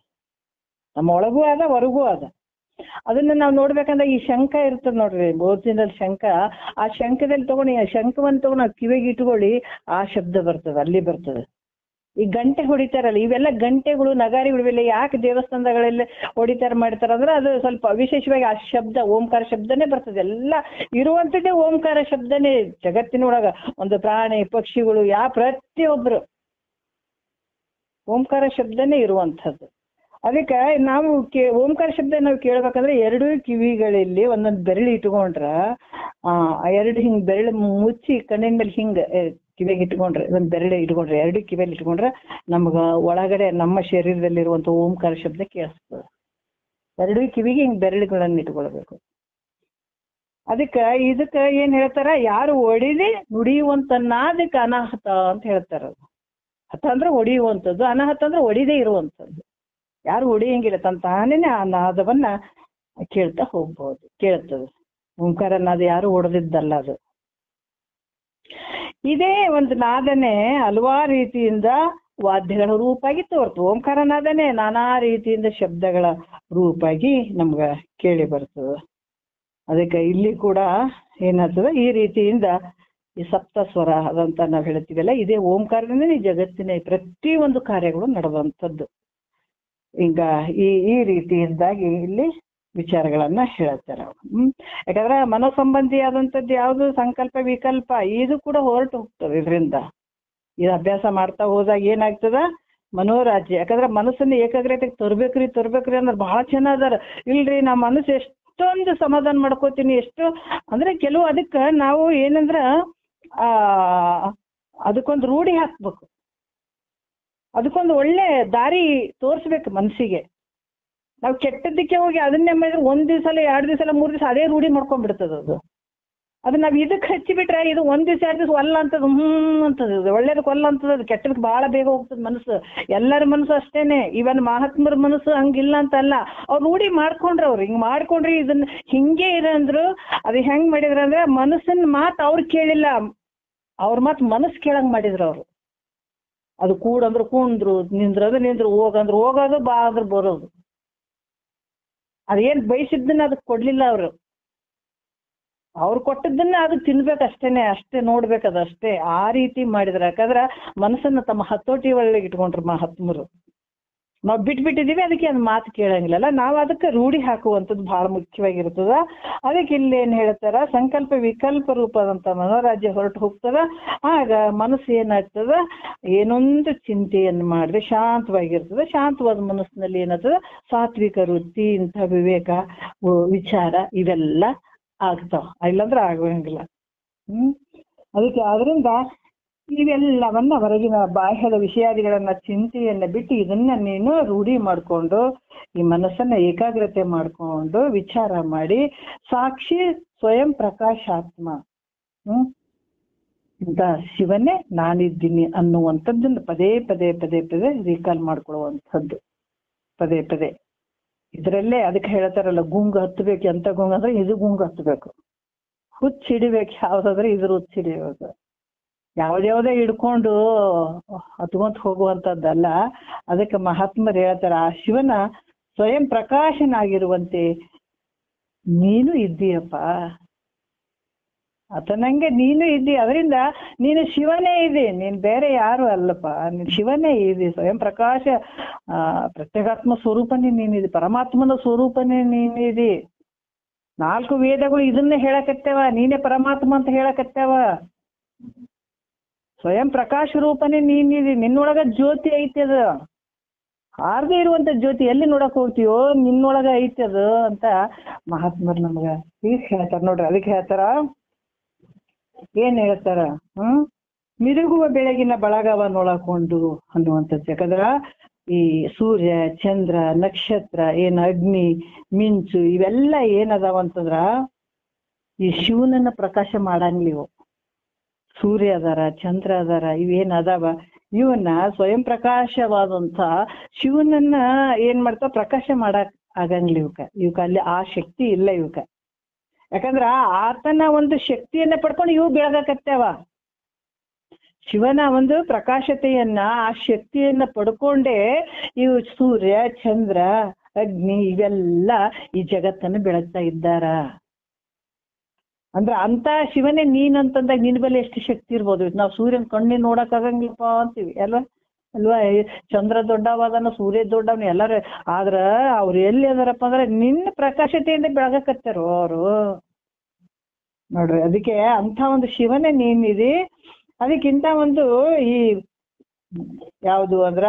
ನಮ್ಮ ಒಳಗೂ ಅದ, ಹೊರಗೂ ಅದ. ಅದನ್ನ ನಾವು ನೋಡ್ಬೇಕಂದ್ರೆ ಈ ಶಂಖ ಇರ್ತದೆ ನೋಡ್ರಿ, ಬೋಧಿನಲ್ಲಿ ಶಂಖ. ಆ ಶಂಖದಲ್ಲಿ ತಗೊಂಡು ಆ ಶಂಖವನ್ನು ತಗೊಂಡು ನಾವು ಕಿವಿಗೆ ಇಟ್ಕೊಳ್ಳಿ, ಆ ಶಬ್ದ ಬರ್ತದೆ, ಅಲ್ಲಿ ಬರ್ತದೆ. ಈ ಗಂಟೆ ಹೊಡಿತಾರಲ್ಲ, ಇವೆಲ್ಲ ಗಂಟೆಗಳು ನಗಾರಿಗಳು ಇವೆಲ್ಲ ಯಾಕೆ ದೇವಸ್ಥಾನಗಳಲ್ಲಿ ಹೊಡಿತಾರ ಮಾಡ್ತಾರ ಅಂದ್ರೆ, ಅದು ಸ್ವಲ್ಪ ವಿಶೇಷವಾಗಿ ಆ ಶಬ್ದ ಓಂಕಾರ ಶಬ್ದನೇ ಬರ್ತದೆ. ಎಲ್ಲ ಇರುವಂತದ್ದೇ ಓಂಕಾರ ಶಬ್ದನೇ ಜಗತ್ತಿನೊಳಗ. ಒಂದು ಪ್ರಾಣಿ ಪಕ್ಷಿಗಳು ಪ್ರತಿಯೊಬ್ರು ಓಂಕಾರ ಶಬ್ದನೇ ಇರುವಂಥದ್ದು. ಅದಕ್ಕೆ ನಾವು ಓಂಕಾರ ಶಬ್ದ ನಾವು ಕೇಳ್ಬೇಕಂದ್ರೆ ಎರಡೂ ಕಿವಿಗಳಲ್ಲಿ ಒಂದೊಂದು ಬೆರಳು ಇಟ್ಕೊಂಡ್ರ, ಎರಡು ಹಿಂಗ್ ಬೆರಳು ಮುಚ್ಚಿ ಕಣ್ಣಿನ ಮೇಲೆ ಹಿಂಗ ಕಿವಿಗೆ ಇಟ್ಕೊಂಡ್ರೆ, ಒಂದು ಬೆರಳು ಇಟ್ಕೊಂಡ್ರೆ, ಎರಡು ಕಿವಿಯಲ್ಲಿ ಇಟ್ಕೊಂಡ್ರೆ ನಮ್ಗ ಒಳಗಡೆ ನಮ್ಮ ಶರೀರದಲ್ಲಿರುವಂತ ಓಂಕಾರ ಶಬ್ದ ಕೇಳಿಸ್ತದೆ. ಎರಡೂ ಕಿವಿಗೆ ಹಿಂಗ್ ಬೆರಳುಗಳನ್ನ ಇಟ್ಕೊಳ್ಬೇಕು. ಇದಕ್ಕ ಏನ್ ಹೇಳ್ತಾರ, ಯಾರು ಒಡಿದೆ ನುಡಿಯುವಂತನ್ನಾದಕ್ಕೆ ಅನಾಹತ ಅಂತ ಹೇಳ್ತಾರ. ಹತ ಅಂದ್ರೆ ಹೊಡಿಯುವಂಥದ್ದು, ಅನಾಹತ ಅಂದ್ರೆ ಒಡಿದೇ ಇರುವಂಥದ್ದು. ಯಾರು ಹೊಡಿಯಂಗಿಲ್ಲ, ತನ್ನ ತಾನೇನೆ ಆ ನಾದವನ್ನ ಕೇಳ್ತಾ ಹೋಗ್ಬಹುದು, ಕೇಳ್ತದೆ. ಓಂಕಾರ ನಾದ ಯಾರು ಹೊಡೆದಿದ್ದಲ್ಲ ಅದು. ಇದೇ ಒಂದು ನಾದನೆ ಹಲವಾರು ರೀತಿಯಿಂದ ವಾದ್ಯಗಳ ರೂಪಾಗಿ ತೋರ್ತು. ಓಂಕಾರ ನಾದನೆ ನಾನಾ ರೀತಿಯಿಂದ ಶಬ್ದಗಳ ರೂಪಾಗಿ ನಮ್ಗ ಕೇಳಿ ಬರ್ತದೆ. ಅದಕ್ಕೆ ಇಲ್ಲಿ ಕೂಡ ಏನಾಗ್ತದೆ, ಈ ರೀತಿಯಿಂದ ಈ ಸಪ್ತ ಸ್ವರ ಅದಂತ ನಾವು ಹೇಳ್ತೀವಲ್ಲ, ಇದೇ ಓಂಕಾರದಿಂದ ಈ ಜಗತ್ತಿನ ಪ್ರತಿ ಒಂದು ಕಾರ್ಯಗಳು ನಡೆದಂಥದ್ದು. ಈಗ ಈ ರೀತಿಯಿಂದಾಗಿ ಇಲ್ಲಿ ವಿಚಾರಗಳನ್ನ ಹೇಳ್ತಾರೆ. ಯಾಕಂದ್ರೆ ಮನೋಸಂಬಂಧಿ ಆದಂಥದ್ದು ಯಾವುದು ಸಂಕಲ್ಪ ವಿಕಲ್ಪ ಇದು ಕೂಡ ಹೊರಟು ಹೋಗ್ತದೆ. ಇದರಿಂದ ಇದು ಅಭ್ಯಾಸ ಮಾಡ್ತಾ ಹೋದಾಗ ಏನಾಗ್ತದ, ಮನೋರಾಜ್ಯ. ಯಾಕಂದ್ರೆ ಮನಸ್ಸನ್ನ ಏಕಾಗ್ರತೆಗೆ ತರ್ಬೇಕ್ರಿ ಅಂದ್ರೆ ಬಹಳ ಚೆನ್ನಾದಾರ. ಇಲ್ರಿ ನಾ ಮನಸ್ಸು ಎಷ್ಟೊಂದು ಸಮಾಧಾನ ಮಾಡ್ಕೋತೀನಿ, ಎಷ್ಟು ಅಂದ್ರೆ ಕೆಲವು ಅದಕ್ಕೆ ನಾವು ಏನಂದ್ರ ಅದಕ್ಕೊಂದು ರೂಢಿ ಹಾಕ್ಬೇಕು, ಅದಕ್ಕೊಂದು ಒಳ್ಳೆ ದಾರಿ ತೋರಿಸ್ಬೇಕು ಮನಸ್ಸಿಗೆ. ನಾವು ಕೆಟ್ಟದ್ದಕ್ಕೆ ಹೋಗಿ ಅದನ್ನೇ ಮಾಡಿದ್ರೆ 1 ದಿವಸ 2 ದಿವಸ 3 ದಿವಸ ಅದೇ ರೂಢಿ ಮಾಡ್ಕೊಂಡ್ಬಿಡ್ತದ ಅದು ನಾವ್ ಇದಕ್ಕೆ ಹಚ್ಚಿಬಿಟ್ರೆ ಇದು 1 ದಿವಸ 2 ದಿವಸ ಒಲ್ಲ ಅಂತದ ಅಂತದ, ಒಳ್ಳೇದಕ್ಕೆ ಒಲ್ಲ ಅಂತದ, ಅದು ಕೆಟ್ಟದಕ್ಕೆ ಬಹಳ ಬೇಗ ಹೋಗ್ತದ ಮನಸ್ಸು. ಎಲ್ಲರ ಮನಸ್ಸು ಅಷ್ಟೇನೆ, ಇವನ್ ಮಹಾತ್ಮರ ಮನಸ್ಸು ಹಂಗಿಲ್ಲ ಅಂತ ಅಲ್ಲ, ಅವ್ರು ರೂಢಿ ಮಾಡ್ಕೊಂಡ್ರ, ಅವ್ರು ಹಿಂಗ್ ಮಾಡ್ಕೊಂಡ್ರಿ ಇದನ್ನ ಹಿಂಗೆ ಇರಂದ್ರು. ಅದು ಹೆಂಗ್ ಮಾಡಿದ್ರ ಅಂದ್ರೆ ಮನಸ್ಸಿನ ಮಾತು ಅವ್ರು ಕೇಳಿಲ್ಲ, ಅವ್ರ ಮಾತು ಮನಸ್ಸು ಕೇಳಂಗ್ ಮಾಡಿದ್ರು ಅವ್ರು. ಅದು ಕೂಡಂದ್ರು ಕೂಂದ್ರು, ನಿಂದ್ರಂದ್ರೆ ನಿಂದ್ರು, ಹೋಗಂದ್ರು ಹೋಗೋದು, ಬಾ ಅಂದ್ರೆ ಬರೋದು. ಅದೇನ್ ಬಯಸಿದ್ದನ್ನ ಅದಕ್ಕೆ ಕೊಡ್ಲಿಲ್ಲ ಅವರು. ಅವ್ರು ಕೊಟ್ಟದ್ದನ್ನ ಅದು ತಿನ್ಬೇಕು ಅಷ್ಟೇನೆ, ಅಷ್ಟೇ ನೋಡ್ಬೇಕದು ಅಷ್ಟೇ. ಆ ರೀತಿ ಮಾಡಿದ್ರ. ಯಾಕಂದ್ರ ಮನಸ್ಸನ್ನ ತಮ್ಮ ಹತೋಟಿ ಒಳಗೆ ಇಟ್ಕೊಂಡ್ರು ಮಹಾತ್ಮರು. ನಾವು ಬಿಟ್ಬಿಟ್ಟಿದೀವಿ, ಅದಕ್ಕೆ ಅದು ಮಾತು ಕೇಳಂಗಿಲ್ಲಲ್ಲ. ನಾವು ಅದಕ್ಕೆ ರೂಢಿ ಹಾಕುವಂಥದ್ದು ಬಹಳ ಮುಖ್ಯವಾಗಿರ್ತದ. ಅದಕ್ಕೆ ಇಲ್ಲಿ ಏನ್ ಹೇಳ್ತಾರ, ಸಂಕಲ್ಪ ವಿಕಲ್ಪ ರೂಪದಂತ ಮನೋರಾಜ್ಯ ಹೊರಟು ಹೋಗ್ತದ. ಆಗ ಮನಸ್ಸು ಏನಾಗ್ತದ, ಏನೊಂದು ಚಿಂತೆಯನ್ನು ಮಾಡಿದ್ರೆ ಶಾಂತವಾಗಿರ್ತದೆ. ಶಾಂತವಾದ ಮನಸ್ಸಿನಲ್ಲಿ ಏನಾಗ್ತದ, ಸಾತ್ವಿಕ ವೃತ್ತಿ, ಇಂಥ ವಿವೇಕ ವಿಚಾರ ಇವೆಲ್ಲ ಆಗ್ತಾವ. ಇಲ್ಲಾಂದ್ರೆ ಆಗೋಂಗಿಲ್ಲ. ಅದಕ್ಕೆ ಅದರಿಂದ ಇವೆಲ್ಲವನ್ನ ಹೊರಗಿನ ಬಾಹ್ಯದ ವಿಷಯಾದಿಗಳನ್ನ ಚಿಂತೆಯನ್ನ ಬಿಟ್ಟು ಇದನ್ನ ನೀನು ರೂಢಿ ಮಾಡ್ಕೊಂಡು ಈ ಮನಸ್ಸನ್ನ ಏಕಾಗ್ರತೆ ಮಾಡ್ಕೊಂಡು ವಿಚಾರ ಮಾಡಿ ಸಾಕ್ಷಿ ಸ್ವಯಂ ಪ್ರಕಾಶಾತ್ಮ ಇಂತ ಶಿವನೇ ನಾನಿದ್ದೀನಿ ಅನ್ನುವಂಥದ್ದನ್ನು ಪದೇ ಪದೇ ಪದೇ ಪದೇ ರೀಕಾಲ್ ಮಾಡ್ಕೊಳ್ಳುವಂಥದ್ದು. ಪದೇ ಪದೇ ಇದರಲ್ಲೇ ಅದಕ್ಕೆ ಹೇಳ್ತಾರಲ್ಲ, ಗುಂಗು ಹತ್ತಬೇಕು. ಎಂತ ಗುಂಗು ಅಂದ್ರೆ ಇದು ಗುಂಗು ಹತ್ತಬೇಕು. ಹುಚ್ಚಿಡಿಬೇಕು ಯಾವ್ದಾದ್ರೆ ಇದ್ರ ಹುಚ್ಚಿಡಿಬೇಕು. ಯಾವ್ದ್ಯಾವ್ದೇ ಹಿಡ್ಕೊಂಡು ಹತ್ಕೊಂತ ಹೋಗುವಂಥದ್ದಲ್ಲ. ಅದಕ್ಕೆ ಮಹಾತ್ಮರು ಹೇಳ್ತಾರ, ಆ ಶಿವನ ಸ್ವಯಂ ಪ್ರಕಾಶನಾಗಿರುವಂತೆ ನೀನು ಇದ್ದೀಯಪ್ಪ, ಆತನಂಗೆ ನೀನು ಇದ್ದಿ. ಅದರಿಂದ ನೀನು ಶಿವನೇ ಇದ್ದಿ, ನೀನ್ ಬೇರೆ ಯಾರು ಅಲ್ಲಪ್ಪ, ನೀನ್ ಶಿವನೇ ಇದ್ದಿ. ಸ್ವಯಂ ಪ್ರಕಾಶ ಪ್ರತ್ಯೇಕಾತ್ಮ ಸ್ವರೂಪನೇ ನೀನಿದಿ, ಪರಮಾತ್ಮನ ಸ್ವರೂಪನೇ ನೀನಿದಿ. 4 ವೇದಗಳು ಇದನ್ನೇ ಹೇಳಕತ್ತೇವ, ನೀನೇ ಪರಮಾತ್ಮ ಅಂತ ಹೇಳಕತ್ತೇವ. ಸ್ವಯಂ ಪ್ರಕಾಶ ರೂಪನೇ ನೀನಿದಿ, ನಿನ್ನೊಳಗ ಜ್ಯೋತಿ ಐತಿ. ಅದು ಆರ್ದೇ ಇರುವಂತ ಜ್ಯೋತಿ ಎಲ್ಲಿ ನೋಡಕ್ ಹೋಗ್ತೀಯೋ, ನಿನ್ನೊಳಗ ಐತಿ ಅದು ಅಂತ ಮಹಾತ್ಮರು ನಮ್ಗ ಈಗ ಹೇಳ್ತಾರ ನೋಡ್ರಿ. ಅದಕ್ಕೆ ಹೇಳ್ತಾರ, ಏನ್ ಹೇಳ್ತಾರ, ಮಿರುಗುವ ಬೆಳಗಿನ ಬಳಗವನ್ನೊಳಕೊಂಡು ಅನ್ನುವಂಥದ್ದು. ಯಾಕಂದ್ರ ಈ ಸೂರ್ಯ ಚಂದ್ರ ನಕ್ಷತ್ರ ಏನ್ ಅಗ್ನಿ ಮಿಂಚು ಇವೆಲ್ಲ ಏನದಾವಂತಂದ್ರ ಈ ಶಿವನನ್ನ ಪ್ರಕಾಶ ಮಾಡಂಗಿಲ್ಲ. ಸೂರ್ಯ ಅದಾರ, ಚಂದ್ರ ಅದಾರ, ಇವೇನ್ ಅದಾವ, ಇವನ್ನ ಸ್ವಯಂ ಪ್ರಕಾಶವಾದಂತ ಶಿವನನ್ನ ಏನ್ ಮಾಡ್ತಾವ, ಪ್ರಕಾಶ ಮಾಡಕ್ ಆಗಂಗಿಲ್ಲ ಇವಕ್ಕ ಅಲ್ಲಿ ಆ ಶಕ್ತಿ ಇಲ್ಲ ಇವಕ್ಕ. ಯಾಕಂದ್ರ ಆತನ ಒಂದು ಶಕ್ತಿಯನ್ನ ಪಡ್ಕೊಂಡು ಇವು ಬೆಳಗಕತ್ತೇವ. ಶಿವನ ಒಂದು ಪ್ರಕಾಶತೆಯನ್ನ ಆ ಶಕ್ತಿಯನ್ನ ಪಡ್ಕೊಂಡೇ ಇವು ಸೂರ್ಯ ಚಂದ್ರ ಅಗ್ನಿ ಇವೆಲ್ಲ ಈ ಜಗತ್ತನ್ನು ಬೆಳಗ್ತಾ ಇದ್ದಾರ. ಅಂದ್ರ ಅಂತ ಶಿವನೇ ನೀನಂತಂದಾಗ ನಿನ್ ಬಳಿ ಎಷ್ಟು ಶಕ್ತಿ ಇರ್ಬೋದು. ನಾವ್ ಸೂರ್ಯನ ಕಣ್ಣಿನ ನೋಡಕ್ ಆಗಂಗಿಲ್ಲಪ್ಪ ಅಂತೀವಿ ಅಲ್ವಾ. ಚಂದ್ರ ದೊಡ್ಡವಾದನ, ಸೂರ್ಯ ದೊಡ್ಡವನು ಎಲ್ಲಾರು. ಆದ್ರ ಅವ್ರು ಎಲ್ಲಿ ಅದಾರಪ್ಪ ಅಂದ್ರೆ ನಿನ್ನ ಪ್ರಕಾಶತೆಯಿಂದ ಬೆಳಗಕತ್ತಾರ ಅವರು ನೋಡ್ರಿ. ಅದಕ್ಕೆ ಅಂತ ಒಂದು ಶಿವನೇ ನೀನಿದಿ. ಅದಕ್ಕಿಂತ ಒಂದು ಈ ಯಾವುದು ಅಂದ್ರ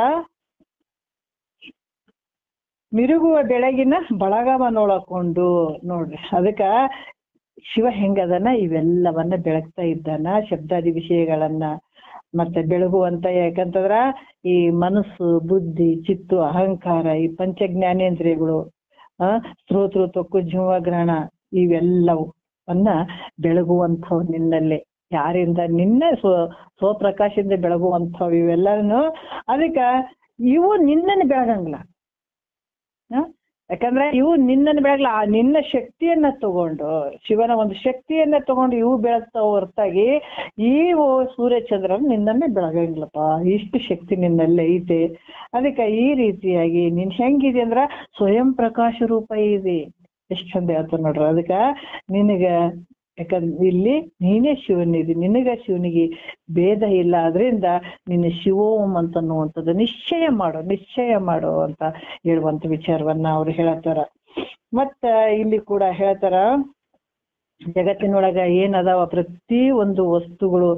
ಮಿರುಗುವ ಬೆಳಗಿನ ಬಳಗವನ್ನೊಳಕೊಂಡು ನೋಡ್ರಿ. ಅದಕ್ಕ ಶಿವ ಹೆಂಗದನ ಇವೆಲ್ಲವನ್ನ ಬೆಳಗ್ತಾ ಇದ್ದಾನ, ಶಬ್ದಾದಿ ವಿಷಯಗಳನ್ನ ಮತ್ತೆ ಬೆಳಗುವಂತ. ಯಾಕಂತಂದ್ರ ಈ ಮನಸ್ಸು ಬುದ್ಧಿ ಚಿತ್ತು ಅಹಂಕಾರ ಈ ಪಂಚ ಜ್ಞಾನೇಂದ್ರಿಯಗಳು ಸ್ತೋತ್ರ ತೊಕ್ಕು ಜೀವ ಗ್ರಹಣ ಇವೆಲ್ಲವು ಅನ್ನ ಬೆಳಗುವಂಥವು ನಿನ್ನಲ್ಲಿ. ಯಾರಿಂದ? ನಿನ್ನ ಸ್ವಪ್ರಕಾಶದಿಂದ ಬೆಳಗುವಂಥವು ಇವೆಲ್ಲನೂ. ಅದಕ್ಕೆ ಇವು ನಿನ್ನನ್ನು ಬೆಳಗಂಗಿಲ್ಲ. ಯಾಕಂದ್ರೆ ಇವು ನಿನ್ನನ್ನು ಬೆಳಗಲ್ಲ. ಆ ನಿನ್ನ ಶಕ್ತಿಯನ್ನ ತಗೊಂಡು, ಶಿವನ ಒಂದು ಶಕ್ತಿಯನ್ನ ತಗೊಂಡು ಇವು ಬೆಳಗ್ತಾವ ಹೊರತಾಗಿ ಇವು ಸೂರ್ಯಚಂದ್ರನ್ ನಿನ್ನನ್ನೇ ಬೆಳಗಂಗಿಲ್ಲಪ್ಪ. ಇಷ್ಟು ಶಕ್ತಿ ನಿನ್ನಲ್ಲಿ ಐತೆ. ಅದಕ್ಕೆ ಈ ರೀತಿಯಾಗಿ ನೀನ್ ಹೆಂಗಿದೆ ಅಂದ್ರ ಸ್ವಯಂ ಪ್ರಕಾಶ ರೂಪ ಇದೆ. ಎಷ್ಟು ಚಂದ ಹೇಳ್ತಾರ ನೋಡ್ರಿ. ಅದಕ್ಕೆ ನಿನಗ, ಯಾಕಂದ್ರೆ ಇಲ್ಲಿ ನೀನೇ ಶಿವನಿದೆ, ನಿನಗ ಶಿವನಿಗೆ ಭೇದ ಇಲ್ಲ. ಅದರಿಂದ ನಿನ್ನ ಶಿವೋಂ ಅಂತನ್ನುವಂಥದ್ದು ನಿಶ್ಚಯ ಮಾಡು ಅಂತ ಹೇಳುವಂತ ವಿಚಾರವನ್ನ ಅವ್ರು ಹೇಳ್ತಾರ. ಮತ್ತ ಇಲ್ಲಿ ಕೂಡ ಹೇಳ್ತಾರ, ಜಗತ್ತಿನೊಳಗ ಏನದಾವ ಪ್ರತಿ ಒಂದು ವಸ್ತುಗಳು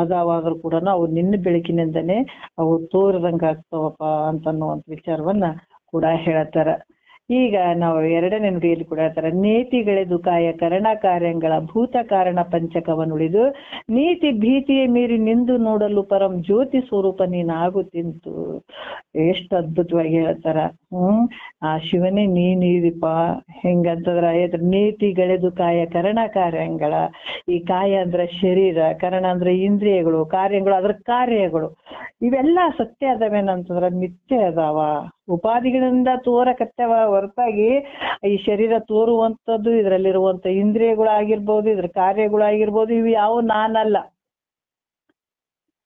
ಅದಾವಾದ್ರೂ ಕೂಡ ಅವು ನಿನ್ನ ಬೆಳಕಿನಿಂದನೇ ಅವು ತೋರದಂಗ ಆಗ್ತಾವಪ್ಪ ಅಂತನ್ನುವಂತ ವಿಚಾರವನ್ನ ಕೂಡ ಹೇಳ್ತಾರ. ಈಗ ನಾವು 2ನೇ ನುಡಿಯಲ್ಲಿ ಕೂಡ ಹೇಳ್ತಾರೆ, ನೇತಿಗಳೆದು ಕಾಯ ಕರಣ ಕಾರ್ಯಗಳ ಭೂತ ಕಾರಣ ಪಂಚಕವನ್ನುಳಿದು ನೀತಿ ಭೀತಿಯೇ ಮೀರಿ ನಿಂದು ನೋಡಲು ಪರಂ ಜ್ಯೋತಿ ಸ್ವರೂಪ ನೀನಾಗುತ್ತಿಂತು. ಎಷ್ಟು ಅದ್ಭುತವಾಗಿ ಹೇಳ್ತಾರ. ಆ ಶಿವನೇ ನೀನಿದೀಪ. ಹೆಂಗಂತಂದ್ರ ನೀತಿಗಳೆದು ಕಾಯ ಕರಣ ಕಾರ್ಯಗಳ, ಈ ಕಾಯ ಅಂದ್ರೆ ಶರೀರ, ಕರಣ ಅಂದ್ರೆ ಇಂದ್ರಿಯಗಳು, ಕಾರ್ಯಗಳು ಅದ್ರ ಕಾರ್ಯಗಳು, ಇವೆಲ್ಲ ಸತ್ಯ ಅದಾವೇನಂತಂದ್ರ ಮಿಥ್ಯೆ ಅದಾವ. ಉಪಾಧಿಗಳಿಂದ ತೋರಕತ್ತವ ಹೊರತಾಗಿ ಈ ಶರೀರ ತೋರುವಂಥದ್ದು, ಇದರಲ್ಲಿರುವಂತ ಇಂದ್ರಿಯಗಳಾಗಿರ್ಬೋದು, ಇದ್ರ ಕಾರ್ಯಗಳಾಗಿರ್ಬೋದು, ಇವು ಯಾವ ನಾನಲ್ಲ.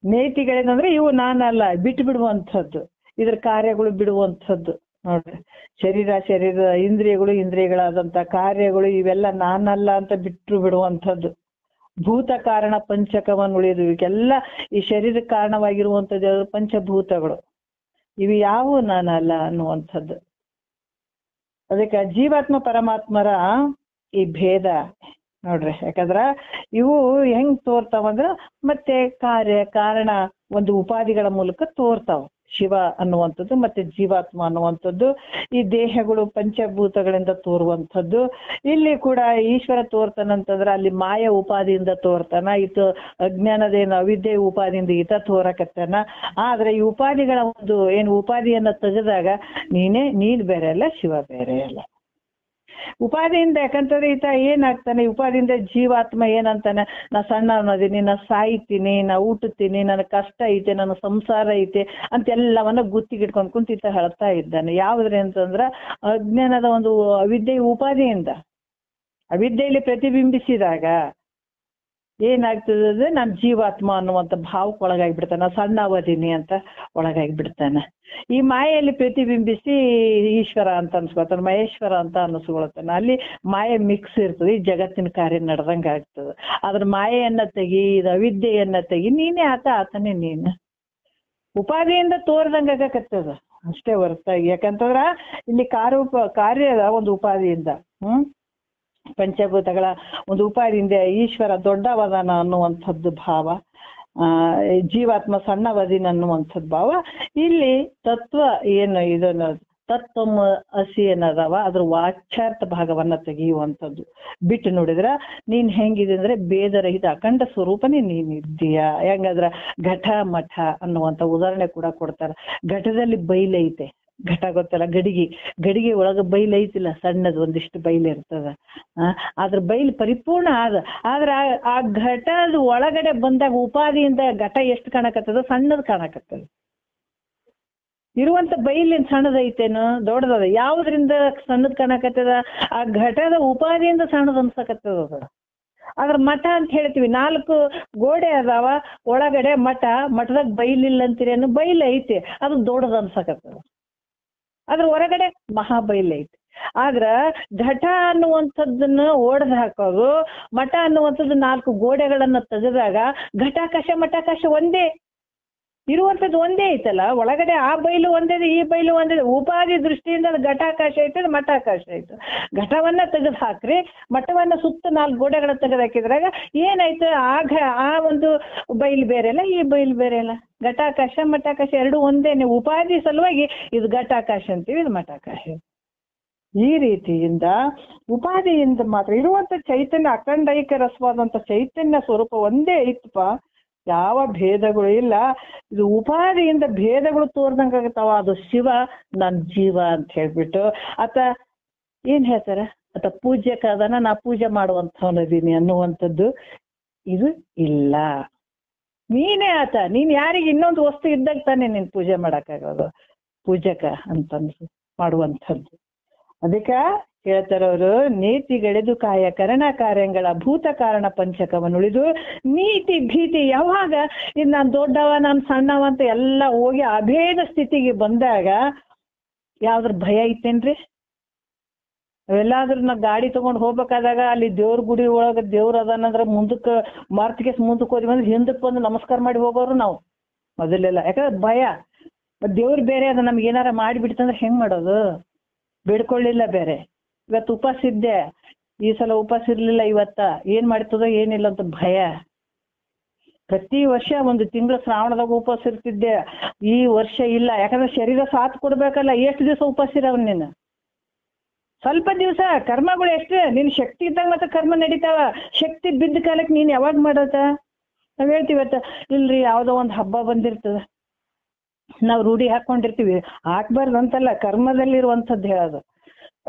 ನೇತಿಗಳೇನಂದ್ರೆ ಇವು ನಾನಲ್ಲ, ಬಿಟ್ಟು ಬಿಡುವಂಥದ್ದು, ಇದ್ರ ಕಾರ್ಯಗಳು ಬಿಡುವಂಥದ್ದು. ನೋಡ್ರಿ, ಶರೀರದ ಇಂದ್ರಿಯಗಳಾದಂತ ಕಾರ್ಯಗಳು ಇವೆಲ್ಲ ನಾನಲ್ಲ ಅಂತ ಬಿಟ್ಟು ಬಿಡುವಂಥದ್ದು. ಭೂತ ಕಾರಣ ಪಂಚಕವನ್ನು ಉಳಿದು, ಇವಕ್ಕೆಲ್ಲ ಈ ಶರೀರಕ್ಕೆ ಕಾರಣವಾಗಿರುವಂಥದ್ದು ಪಂಚಭೂತಗಳು, ಇವು ಯಾವ ನಾನಲ್ಲ ಅನ್ನುವಂಥದ್ದು. ಅದಕ್ಕೆ ಜೀವಾತ್ಮ ಪರಮಾತ್ಮರ ಈ ಭೇದ ನೋಡ್ರಿ. ಯಾಕಂದ್ರ ಇವು ಹೆಂಗ್ ತೋರ್ತಾವಂದ್ರ ಮತ್ತೆ ಕಾರ್ಯ ಕಾರಣ ಒಂದು ಉಪಾಧಿಗಳ ಮೂಲಕ ತೋರ್ತಾವ. ಶಿವ ಅನ್ನುವಂಥದ್ದು ಮತ್ತೆ ಜೀವಾತ್ಮ ಅನ್ನುವಂಥದ್ದು ಈ ದೇಹಗಳು ಪಂಚಭೂತಗಳಿಂದ ತೋರುವಂಥದ್ದು. ಇಲ್ಲಿ ಕೂಡ ಈಶ್ವರ ತೋರ್ತಾನಂತಂದ್ರ ಅಲ್ಲಿ ಮಾಯ ಉಪಾದಿಯಿಂದ ತೋರ್ತಾನ, ಇದು ಅಜ್ಞಾನದೇನು ಅವಿದ್ಯೆ ಉಪಾದಿಯಿಂದ ಈತ ತೋರಕತ್ತಾನ. ಆದ್ರೆ ಈ ಉಪಾಧಿಗಳ ಒಂದು ಏನು ಉಪಾಧಿಯನ್ನ ತೆಗೆದಾಗ ನೀನ್ ಬೇರೆ ಅಲ್ಲ, ಶಿವ ಬೇರೆ ಅಲ್ಲ. ಉಪಾಧಿಯಿಂದ, ಯಾಕಂತಂದ್ರೆ ಈತ ಏನಾಗ್ತಾನೆ, ಉಪಾಧಿಯಿಂದ ಜೀವಾತ್ಮ ಏನಂತಾನೆ, ನಾ ಸಣ್ಣ ಅನ್ನೋದೀನಿ, ನಾ ಸಾಯ್ತೀನಿ, ನಾ ಊಟತೀನಿ, ನನಗೆ ಕಷ್ಟ ಐತೆ, ನನ್ನ ಸಂಸಾರ ಐತೆ ಅಂತೆಲ್ಲವನ್ನ ಗುತ್ತಿಗಿಟ್ಕೊಂಡ್ ಕುಂತ ಈತ ಹೇಳ್ತಾ ಇದ್ದಾನೆ. ಯಾವ್ದ್ರಿ ಅಂತಂದ್ರ ಅಜ್ಞಾನದ ಒಂದು ಅವಿದ್ಯೆ ಉಪಾಧಿಯಿಂದ, ಅವಿದ್ಯೆಯಲ್ಲಿ ಪ್ರತಿಬಿಂಬಿಸಿದಾಗ ಏನಾಗ್ತದೆ, ನಾನ್ ಜೀವಾತ್ಮ ಅನ್ನುವಂತ ಭಾವಕ್ಕೆ ಒಳಗಾಗಿಬಿಡ್ತಾನೆ, ನಾ ಸಣ್ಣ ಅವಧಿನಿ ಅಂತ ಒಳಗಾಗಿಬಿಡ್ತಾನೆ. ಈ ಮಾಯೆಯಲ್ಲಿ ಪ್ರತಿಬಿಂಬಿಸಿ ಈಶ್ವರ ಅಂತ ಅನ್ಸ್ಕೊತಾನೆ, ಮಹೇಶ್ವರ ಅಂತ ಅನ್ನಿಸ್ಕೊಳ್ತಾನೆ. ಅಲ್ಲಿ ಮಾಯೆ ಮಿಕ್ಸ್ ಇರ್ತದೆ, ಈ ಜಗತ್ತಿನ ಕಾರ್ಯ ನಡೆದಂಗ ಆಗ್ತದೆ. ಅದ್ರ ಮಾಯೆಯನ್ನ ತೆಗಿ, ಇದು ಅವಿದ್ಯೆಯನ್ನ ತೆಗಿ, ನೀನೇ ಆತನೇ ನೀನು. ಉಪಾಧಿಯಿಂದ ತೋರ್ದಂಗ ಆಗಕತ್ತದ ಅಷ್ಟೇ ಹೊರತಾಗಿ. ಯಾಕಂತಂದ್ರ ಇಲ್ಲಿ ಕಾರ್ಯದ ಒಂದು ಉಪಾಧಿಯಿಂದ ಪಂಚಭೂತಗಳ ಒಂದು ಉಪಾಧಿಯಿಂದ ಈಶ್ವರ ದೊಡ್ಡವದಾನ ಅನ್ನುವಂಥದ್ದು ಭಾವ, ಜೀವಾತ್ಮ ಸಣ್ಣವದಿನ ಅನ್ನುವಂಥದ್ದು ಭಾವ. ಇಲ್ಲಿ ತತ್ವ ಏನು ಇದನ್ನ ತತ್ವಂ ಅಸಿ ಏನದಾವ ಅದ್ರ ವಾಚ್ಯಾರ್ಥ ಭಾಗವನ್ನ ತೆಗೆಯುವಂಥದ್ದು. ಬಿಟ್ಟು ನೋಡಿದ್ರ ನೀನ್ ಹೆಂಗಿದೆ ಅಂದ್ರೆ ಭೇದರಹಿತ ಅಖಂಡ ಸ್ವರೂಪನೇ ನೀನಿದ್ದೀಯ. ಹೆಂಗಂದ್ರ ಘಟ ಮಠ ಅನ್ನುವಂಥ ಉದಾಹರಣೆ ಕೂಡ ಕೊಡ್ತಾರ. ಘಟದಲ್ಲಿ ಬೈಲೈತೆ, ಘಟ ಗೊತ್ತಲ್ಲ, ಗಡಿಗೆ ಒಳಗ ಬೈಲ್ ಐತಿಲ್ಲ, ಸಣ್ಣದು ಒಂದಿಷ್ಟು ಬೈಲ್ ಇರ್ತದ. ಅದ್ರ ಬೈಲ್ ಪರಿಪೂರ್ಣ ಆದ್ರ ಆ ಘಟದ ಒಳಗಡೆ ಬಂದಾಗ ಉಪಾಧಿಯಿಂದ ಘಟ ಎಷ್ಟು ಕಾಣಕತ್ತದ, ಸಣ್ಣದ್ ಕಾಣಕತ್ತದ. ಇರುವಂತ ಬೈಲಿನ ಸಣ್ಣದೈತೇನು ದೊಡ್ಡದ, ಯಾವ್ದ್ರಿಂದ ಸಣ್ಣದ್ ಕಾಣಕತ್ತದ, ಆ ಘಟದ ಉಪಾಧಿಯಿಂದ ಸಣ್ಣದ್ ಅನ್ಸಕತ್ತದ. ಅದ್ರ ಮಠ ಅಂತ ಹೇಳ್ತೀವಿ, 4 ಗೋಡೆ ಅದಾವ, ಒಳಗಡೆ ಮಠದಾಗ ಬೈಲಿಲ್ಲ ಅಂತೀರೇನು, ಬೈಲ್ ಐತಿ, ಅದು ದೊಡ್ಡದ ಅನ್ಸಕತ್ತದ. ಅದ್ರ ಹೊರಗಡೆ ಮಹಾಬೈಲ್ ಐತಿ. ಆದ್ರ ಘಟ ಅನ್ನುವಂಥದ್ದನ್ನ ಓಡ್ದು ಹಾಕೋದು, ಮಠ ಅನ್ನುವಂಥದ್ದು 4 ಗೋಡೆಗಳನ್ನ ತೆಗೆದಾಗ ಘಟಾಕಾಶ ಮಠಾಕಾಶ ಒಂದೇ ಇರುವಂಥದ್ದು ಒಂದೇ ಐತಲ್ಲ. ಒಳಗಡೆ ಆ ಬೈಲು ಒಂದೇ, ಈ ಬೈಲು ಒಂದೇ. ಉಪಾಧಿ ದೃಷ್ಟಿಯಿಂದ ಘಟಾಕಾಶ ಐತೆ, ಮಠಾಕಾಶ ಐತೆ. ಘಟವನ್ನ ತೆಗೆದು ಹಾಕ್ರಿ, ಮಠವನ್ನ ಸುತ್ತ 4 ಗೋಡೆಗಳನ್ನ ತೆಗೆದು ಹಾಕಿದ್ರಾಗ ಏನಾಯ್ತು, ಆ ಒಂದು ಬೈಲ್ ಬೇರೆ ಅಲ್ಲ, ಈ ಬೈಲ್ ಬೇರೆ ಅಲ್ಲ. ಘಟಾಕಾಶ ಮಠಾಕಾಶ ಎರಡು ಒಂದೇನೆ. ಉಪಾಧಿ ಸಲುವಾಗಿ ಇದು ಘಟಾಕಾಶ ಅಂತೀವಿ, ಇದು ಮಠಾಕಾಶ. ಈ ರೀತಿಯಿಂದ ಉಪಾಧಿಯಿಂದ ಮಾತ್ರ ಇರುವಂತ ಚೈತನ್ಯ, ಅಖಂಡೈಕ ರಸವಾದಂತ ಚೈತನ್ಯ ಸ್ವರೂಪ ಒಂದೇ ಐತಪ್ಪ, ಯಾವ ಭೇದಗಳು ಇಲ್ಲ. ಇದು ಉಪಾಧಿಯಿಂದ ಭೇದಗಳು ತೋರ್ದಂಗಾಗತ್ತಾವ. ಅದು ಶಿವ, ನನ್ ಜೀವ ಅಂತ ಹೇಳ್ಬಿಟ್ಟು ಆತ ಏನ್ ಹೇಳ್ತಾರ, ಅಥವಾ ಪೂಜ್ಯಕ ಅದನ್ನ ನಾ ಪೂಜೆ ಮಾಡುವಂಥವನದೀನಿ ಅನ್ನುವಂಥದ್ದು ಇದು ಇಲ್ಲ. ನೀನೇ ಆತ, ನೀನ್ ಯಾರಿಗೆ ಇನ್ನೊಂದು ವಸ್ತು ಇದ್ದಾಗ ತಾನೇ ನೀನ್ ಪೂಜೆ ಮಾಡಕ್ಕಾಗೋದು, ಪೂಜಕ ಅಂತಂದು ಮಾಡುವಂಥದ್ದು. ಅದಕ್ಕೆ ಹೇಳ್ತಾರವರು, ನೀತಿಗಳೆದು ಕಾಯ ಕರಣ ಕಾರ್ಯಗಳ ಭೂತ ಕಾರಣ ಪಂಚಕವನ್ನುಳಿದು ನೀತಿ ಭೀತಿ ಯಾವಾಗ ಇದು ನಾನು ದೊಡ್ಡವ ನಾನು ಸಣ್ಣವ ಅಂತ ಎಲ್ಲ ಹೋಗಿ ಅಭೇದ ಸ್ಥಿತಿಗೆ ಬಂದಾಗ ಯಾವ್ದ್ರ ಭಯ ಐತೇನ್ರಿ? ಅವೆಲ್ಲಾದ್ರೂ ನಾವು ಗಾಡಿ ತಗೊಂಡ್ ಹೋಗ್ಬೇಕಾದಾಗ ಅಲ್ಲಿ ದೇವ್ರ ಗುಡಿ ಒಳಗ ದೇವ್ರ ಅದಾನಂದ್ರ ಮುಂದಕ್ಕೆ ಮಾರ್ತಿಗೆ ಮುಂದಕ್ಕೆ ಹೋದ್ವಿ ಅಂದ್ರೆ ಹಿಂದಕ್ಕೆ ಬಂದು ನಮಸ್ಕಾರ ಮಾಡಿ ಹೋಗೋರು ನಾವು ಮೊದಲೆಲ್ಲ. ಯಾಕಂದ್ರೆ ಭಯ, ದೇವ್ರು ಬೇರೆ ಅದ ನಮ್ಗೆ ಏನಾರ ಮಾಡಿಬಿಡ್ತಂದ್ರೆ ಹೆಂಗ್ ಮಾಡೋದು? ಬೇಡ್ಕೊಳ್ಳಿಲ್ಲ ಬೇರೆ. ಇವತ್ತು ಉಪವಾಸ ಇದ್ದೆ, ಈ ಸಲ ಉಪವಾಸ ಇರ್ಲಿಲ್ಲ, ಇವತ್ತ ಏನ್ ಮಾಡ್ತದೋ ಏನಿಲ್ಲ ಅಂತ ಭಯ. ಪ್ರತಿ ವರ್ಷ ಒಂದು ತಿಂಗಳು ಶ್ರಾವಣದಾಗ ಉಪವಾಸ ಇರ್ತಿದ್ದೆ, ಈ ವರ್ಷ ಇಲ್ಲ. ಯಾಕಂದ್ರೆ ಶರೀರ ಸಾಥ್ ಕೊಡ್ಬೇಕಲ್ಲ. ಎಷ್ಟು ದಿವಸ ಉಪವಾಸ ಇರವ್ ನೀನು? ಸ್ವಲ್ಪ ದಿವಸ. ಕರ್ಮಗಳು ಎಷ್ಟು ನಿನ್ ಶಕ್ತಿ ಇದ್ದಾಗ ಮತ್ತೆ ಕರ್ಮ ನಡೀತಾವ. ಶಕ್ತಿ ಬಿದ್ದ ಕಾಲಕ್ಕೆ ನೀನ್ ಯಾವಾಗ ಮಾಡತ್ತ? ನಾವ್ ಹೇಳ್ತೀವತ್ತ, ಇಲ್ರಿ ಯಾವ್ದೋ ಒಂದ್ ಹಬ್ಬ ಬಂದಿರ್ತದ, ನಾವ್ ರೂಢಿ ಹಾಕೊಂಡಿರ್ತೀವಿ. ಹಾಕ್ಬಾರ್ದು ಅಂತಲ್ಲ, ಕರ್ಮದಲ್ಲಿರುವಂಥದ್ದು ಹೇಳೋದು.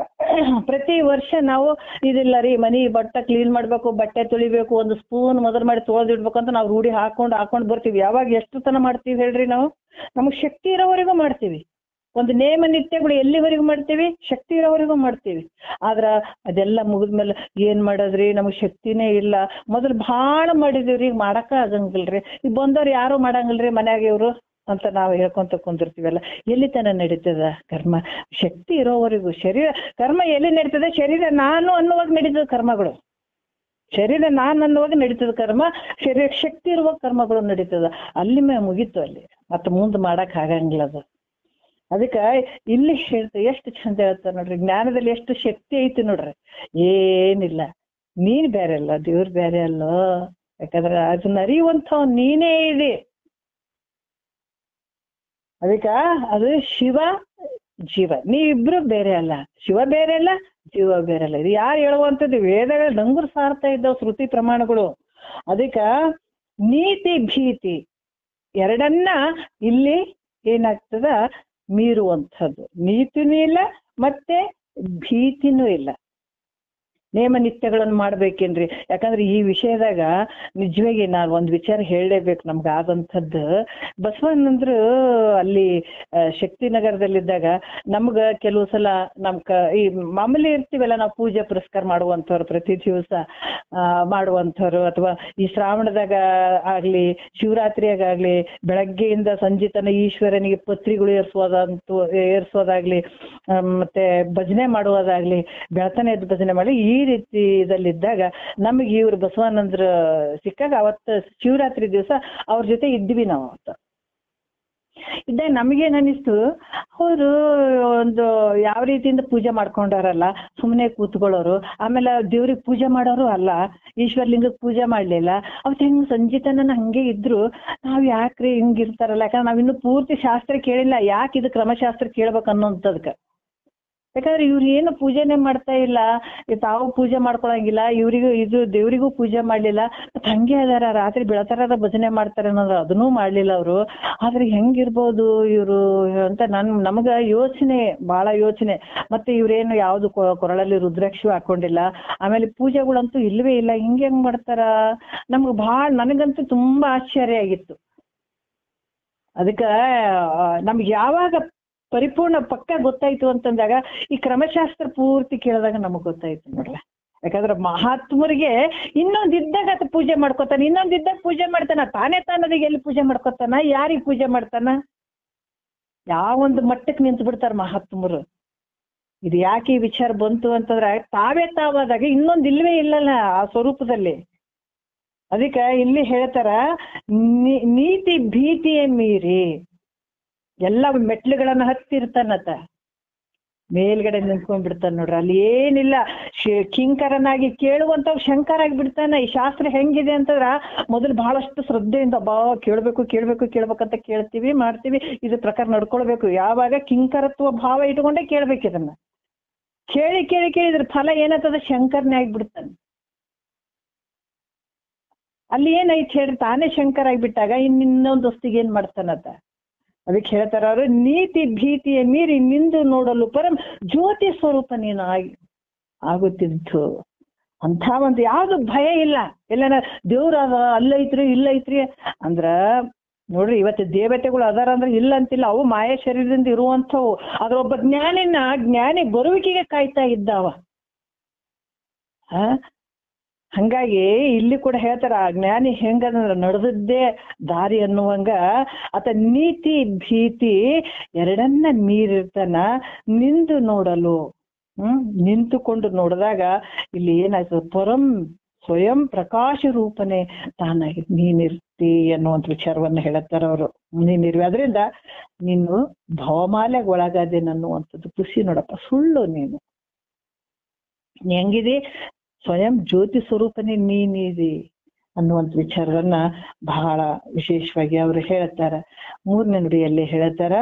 ಪ್ರತಿ ವರ್ಷ ನಾವು ಇದಿಲ್ಲ ರೀ, ಮನಿ ಬಟ್ಟೆ ಕ್ಲೀನ್ ಮಾಡ್ಬೇಕು, ಬಟ್ಟೆ ತೊಳಿಬೇಕು, ಒಂದು ಸ್ಪೂನ್ ಮೊದಲು ಮಾಡಿ ತೊಳೆದಿಡ್ಬೇಕು ಅಂತ ನಾವು ರೂಢಿ ಹಾಕೊಂಡು ಬರ್ತೀವಿ. ಯಾವಾಗ ಎಷ್ಟು ತನ ಮಾಡ್ತೀವಿ ಹೇಳ್ರಿ? ನಾವು ನಮಗ್ ಶಕ್ತಿ ಇರೋವರೆಗೂ ಮಾಡ್ತೀವಿ. ಒಂದು ನೇಮ ನಿತ್ಯಗಳು ಎಲ್ಲಿವರೆಗೂ ಮಾಡ್ತೀವಿ? ಶಕ್ತಿ ಇರೋವರೆಗೂ ಮಾಡ್ತೀವಿ. ಆದ್ರ ಅದೆಲ್ಲ ಮುಗಿದ್ಮೇಲೆ ಏನ್ ಮಾಡೋದ್ರಿ, ನಮಗ್ ಶಕ್ತಿನೇ ಇಲ್ಲ. ಮೊದಲು ಭಾಳ ಮಾಡಿದೀವ್ರಿ, ಈಗ ಮಾಡಕ್ಕ ಆಗಂಗಿಲ್ರಿ. ಈಗ ಬಂದವ್ರು ಯಾರು ಮಾಡಂಗಿಲ್ರಿ ಮನ್ಯಾಗ ಇವ್ರು ಅಂತ ನಾವು ಹೇಳ್ಕೊಂತ ಕುಂದಿರ್ತೀವಲ್ಲ. ಎಲ್ಲಿ ತನ ನಡೀತದ ಕರ್ಮ? ಶಕ್ತಿ ಇರೋವರೆಗೂ. ಶರೀರ ಕರ್ಮ ಎಲ್ಲಿ ನಡೀತದೆ? ಶರೀರ ನಾನು ಅನ್ನುವಾಗ ನಡೀತದ ಕರ್ಮಗಳು. ಶರೀರ ನಾನು ಅನ್ನುವಾಗ ನಡೀತದ ಕರ್ಮ, ಶರೀರ ಶಕ್ತಿ ಇರುವಾಗ ಕರ್ಮಗಳು ನಡೀತದ. ಅಲ್ಲಿ ಮುಗೀತು, ಅಲ್ಲಿ ಮತ್ತೆ ಮುಂದೆ ಮಾಡಕ್ ಆಗಂಗಿಲ್ಲ ಅದು. ಅದಕ್ಕೆ ಇಲ್ಲಿ ಹೇಳ್ತ ಎಷ್ಟು ಚಂದ ಹೇಳ್ತಾರೆ ನೋಡ್ರಿ, ಜ್ಞಾನದಲ್ಲಿ ಎಷ್ಟು ಶಕ್ತಿ ಐತಿ ನೋಡ್ರಿ. ಏನಿಲ್ಲ, ನೀನ್ ಬೇರೆ ಅಲ್ಲ, ದೇವ್ರು ಬೇರೆ ಅಲ್ಲೋ. ಯಾಕಂದ್ರೆ ಅದನ್ನ ಅರಿಯುವಂಥವ್ ನೀನೇ ಇದೆ. ಅದಕ್ಕ ಅದು ಶಿವ ಜೀವ, ನೀವಿಬ್ರು ಬೇರೆ ಅಲ್ಲ. ಶಿವ ಬೇರೆ ಅಲ್ಲ, ಜೀವ ಬೇರೆ ಅಲ್ಲ. ಇದು ಯಾರು ಹೇಳುವಂಥದ್ದು? ವೇದಗಳು ಡಂಗುರ್ ಸಾರ್ತಾ ಇದ್ದಾವ, ಶ್ರುತಿ ಪ್ರಮಾಣಗಳು. ಅದಕ್ಕ ನೀತಿ ಭೀತಿ ಎರಡನ್ನ ಇಲ್ಲಿ ಏನಾಗ್ತದ ಮೀರುವಂಥದ್ದು. ನೀತಿನೂ ಇಲ್ಲ ಮತ್ತೆ ಭೀತಿನೂ ಇಲ್ಲ. ನೇಮ ನಿತ್ಯಗಳನ್ನು ಮಾಡ್ಬೇಕೇನ್ರಿ? ಯಾಕಂದ್ರೆ ಈ ವಿಷಯದಾಗ ನಿಜವಾಗಿ ನಾನು ಒಂದ್ ವಿಚಾರ ಹೇಳಲೇಬೇಕು. ನಮ್ಗೆ ಆದಂಥದ್ದು, ಬಸವಣ್ಣಂದ್ರು ಅಲ್ಲಿ ಶಕ್ತಿನಗರದಲ್ಲಿದ್ದಾಗ ನಮ್ಗ ಕೆಲವು ಸಲ ಈ ಮಾಮೂಲಿ ಇರ್ತೀವಲ್ಲ ನಾವು ಪೂಜೆ ಪುರಸ್ಕಾರ ಮಾಡುವಂಥವ್ರು, ಪ್ರತಿ ದಿವಸ ಮಾಡುವಂಥವ್ರು, ಅಥವಾ ಈ ಶ್ರಾವಣದಾಗ ಆಗ್ಲಿ ಶಿವರಾತ್ರಿಯಾಗಲಿ ಬೆಳಗ್ಗೆಯಿಂದ ಸಂಜೆ ತನ ಈಶ್ವರನಿಗೆ ಪತ್ರಿಗಳು ಏರ್ಸೋದಾಗ್ಲಿ, ಮತ್ತೆ ಭಜನೆ ಮಾಡುವುದಾಗ್ಲಿ, ಬೆಳತನ ಎದ್ದು ಭಜನೆ ಮಾಡಿ ಈ ರೀತಿ ಇದಲ್ಲಿದ್ದಾಗ ನಮಗೆ ಇವ್ರು ಬಸವಾನಂದ್ರ ಸಿಕ್ಕಾಗ ಅವತ್ತು ಶಿವರಾತ್ರಿ ದಿವಸ ಅವ್ರ ಜೊತೆ ಇದ್ವಿ ನಾವು. ಅವತ್ತು ಇದ್ದಾಗ ನಮಗೇನ್ ಅನಿಸ್ತು, ಅವರು ಒಂದು ಯಾವ ರೀತಿಯಿಂದ ಪೂಜೆ ಮಾಡ್ಕೊಂಡಾರಲ್ಲ, ಸುಮ್ಮನೆ ಕೂತ್ಕೊಳ್ಳೋರು, ಆಮೇಲೆ ದೇವ್ರಿಗೆ ಪೂಜೆ ಮಾಡೋರು ಅಲ್ಲ, ಈಶ್ವರಲಿಂಗಕ್ಕೆ ಪೂಜೆ ಮಾಡ್ಲಿಲ್ಲ. ಅವತ್ತು ಹೆಂಗ್ ಸಂಜಿತನ ಹಂಗೆ ಇದ್ರು. ನಾವ್ ಯಾಕ್ರಿ ಹಿಂಗಿರ್ತಾರಲ್ಲ? ಯಾಕಂದ್ರೆ ನಾವಿನ್ನು ಪೂರ್ತಿ ಶಾಸ್ತ್ರ ಕೇಳಿಲ್ಲ, ಯಾಕೆ ಇದು ಕ್ರಮಶಾಸ್ತ್ರ ಕೇಳ್ಬೇಕು ಅನ್ನೋಂಥದ್ಕ. ಯಾಕಂದ್ರೆ ಇವ್ರು ಏನು ಪೂಜೆನೆ ಮಾಡ್ತಾ ಇಲ್ಲ, ತಾವು ಪೂಜೆ ಮಾಡ್ಕೊಳಂಗಿಲ್ಲ, ಇವ್ರಿಗೂ ಇದು ದೇವ್ರಿಗೂ ಪೂಜೆ ಮಾಡ್ಲಿಲ್ಲ. ಮತ್ತೆ ಹಂಗೆ ಅದಾರ, ರಾತ್ರಿ ಬೆಳತರದ ಭಜನೆ ಮಾಡ್ತಾರೆ ಅನ್ನೋದು ಅದನ್ನೂ ಮಾಡ್ಲಿಲ್ಲ ಅವರು. ಆದ್ರೆ ಹೆಂಗಿರ್ಬೋದು ಇವ್ರು ಅಂತ ನಮಗ ಯೋಚನೆ, ಬಹಳ ಯೋಚನೆ. ಮತ್ತೆ ಇವ್ರೇನು ಯಾವ್ದು ಕೊರಳಲ್ಲಿ ರುದ್ರಾಕ್ಷಿ ಹಾಕೊಂಡಿಲ್ಲ, ಆಮೇಲೆ ಪೂಜೆಗಳಂತೂ ಇಲ್ವೇ ಇಲ್ಲ. ಹೆಂಗ್ ಮಾಡ್ತಾರ? ನನಗಂತೂ ತುಂಬಾ ಆಶ್ಚರ್ಯ ಆಗಿತ್ತು. ಅದಕ್ಕ ನಮ್ಗೆ ಯಾವಾಗ ಪರಿಪೂರ್ಣ ಪಕ್ಕ ಗೊತ್ತಾಯ್ತು ಅಂತಂದಾಗ ಈ ಕ್ರಮಶಾಸ್ತ್ರ ಪೂರ್ತಿ ಕೇಳಿದಾಗ ನಮಗ್ ಗೊತ್ತಾಯ್ತು ನೋಡ್ಲ. ಯಾಕಂದ್ರೆ ಮಹಾತ್ಮರಿಗೆ ಇನ್ನೊಂದಿದ್ದಾಗ ಆತ ಪೂಜೆ ಮಾಡ್ಕೊತಾನ, ಇನ್ನೊಂದಿದ್ದಾಗ ಪೂಜೆ ಮಾಡ್ತಾನ. ತಾನದಿಗೆ ಎಲ್ಲಿ ಪೂಜೆ ಮಾಡ್ಕೊತಾನ? ಯಾರಿಗೆ ಪೂಜೆ ಮಾಡ್ತಾನ? ಯಾವೊಂದು ಮಟ್ಟಕ್ಕೆ ನಿಂತು ಬಿಡ್ತಾರ ಮಹಾತ್ಮರು. ಇದು ಯಾಕೆ ಈ ವಿಚಾರ ಬಂತು ಅಂತಂದ್ರೆ, ತಾವೇ ತಾವಾದಾಗ ಇನ್ನೊಂದು ಇಲ್ವೇ ಇಲ್ಲಲ್ಲ ಆ ಸ್ವರೂಪದಲ್ಲಿ. ಅದಕ್ಕೆ ಇಲ್ಲಿ ಹೇಳ್ತಾರ, ನೀತಿ ಭೀತಿಯೇ ಮೀರಿ ಎಲ್ಲ ಮೆಟ್ಲುಗಳನ್ನ ಹತ್ತಿರ್ತಾನತ, ಮೇಲ್ಗಡೆ ನಿಂತ್ಕೊಂಡ್ಬಿಡ್ತಾನ ನೋಡ್ರಿ. ಅಲ್ಲಿ ಏನಿಲ್ಲ, ಕಿಂಕರನಾಗಿ ಕೇಳುವಂತ ಶಂಕರ ಆಗಿಬಿಡ್ತಾನ. ಈ ಶಾಸ್ತ್ರ ಹೆಂಗಿದೆ ಅಂತಂದ್ರ ಮೊದಲು ಬಹಳಷ್ಟು ಶ್ರದ್ಧೆಯಿಂದ ಕೇಳ್ಬೇಕಂತ ಕೇಳ್ತೀವಿ, ಮಾಡ್ತೀವಿ, ಇದ್ರ ಪ್ರಕಾರ ನಡ್ಕೊಳ್ಬೇಕು. ಯಾವಾಗ ಕಿಂಕರತ್ವ ಭಾವ ಇಟ್ಕೊಂಡೇ ಕೇಳ್ಬೇಕು. ಇದನ್ನ ಕೇಳಿ ಇದ್ರ ಫಲ ಏನಂತದ ಶಂಕರನೇ ಆಗಿಬಿಡ್ತಾನೆ. ಅಲ್ಲಿ ಏನೈತಿ ಹೇಳ್ರಿ, ತಾನೇ ಶಂಕರ ಆಗಿಬಿಟ್ಟಾಗ ಇನ್ನೊಂದು ವಸ್ತಿಗೆ ಏನ್ ಮಾಡ್ತಾನತ. ಅದಕ್ಕೆ ಹೇಳ್ತಾರ ಅವರು, ನೀತಿ ಭೀತಿಯ ಮೀರಿ ನಿಂದು ನೋಡಲು ಪರಂ ಜ್ಯೋತಿ ಸ್ವರೂಪ ನೀನು ಆಗಿ. ಆಗುತ್ತಿದ್ದು. ಅಂತ ಒಂದು ಯಾವ್ದು ಭಯ ಇಲ್ಲ. ಎಲ್ಲ ದೇವ್ರ ಅಲ್ಲೈತ್ರಿ ಇಲ್ಲೈತ್ರಿ ಅಂದ್ರ ನೋಡ್ರಿ, ಇವತ್ತು ದೇವತೆಗಳು ಅದಾರ ಅಂದ್ರೆ ಇಲ್ಲ ಅಂತಿಲ್ಲ, ಅವು ಮಾಯ ಶರೀರದಿಂದ ಇರುವಂಥವು. ಅದ್ರ ಒಬ್ಬ ಜ್ಞಾನಿ ಬರುವಿಕೆಗೆ ಕಾಯ್ತಾ ಇದ್ದಾವ. ಹಂಗಾಗಿ ಇಲ್ಲಿ ಕೂಡ ಹೇಳ್ತಾರ, ಆ ಜ್ಞಾನಿ ಹೆಂಗಂದ್ರ ನಡೆದದ್ದೇ ದಾರಿ ಅನ್ನುವಂಗ ಆತ ನೀತಿ ಭೀತಿ ಎರಡನ್ನ ಮೀರಿರ್ತಾನ. ನಿಂದು ನೋಡಲು ನಿಂತುಕೊಂಡು ನೋಡಿದಾಗ ಇಲ್ಲಿ ಏನಾಯ್ತದ, ಸ್ವಯಂ ಪ್ರಕಾಶ ರೂಪನೆ ತಾನಾಗಿ ನೀನಿರ್ತಿ ಅನ್ನುವಂಥ ವಿಚಾರವನ್ನ ಹೇಳತ್ತಾರ ಅವರು. ನೀನಿರ್ವಿ, ಅದರಿಂದ ನೀನು ಭವಮಾಲೆಗೆ ಒಳಗಾದೇನ ಅನ್ನುವಂಥದ್ದು ಖುಷಿ ನೋಡಪ್ಪ. ಸುಳ್ಳು ನೀನು ಹೆಂಗಿದಿ, ಸ್ವಯಂ ಜ್ಯೋತಿ ಸ್ವರೂಪನೇ ನೀನಿದಿ ಅನ್ನುವಂಥ ವಿಚಾರವನ್ನ ಬಹಳ ವಿಶೇಷವಾಗಿ ಅವರು ಹೇಳುತ್ತಾರ. 3ನೇ ನುಡಿಯಲ್ಲಿ ಹೇಳುತ್ತಾರ,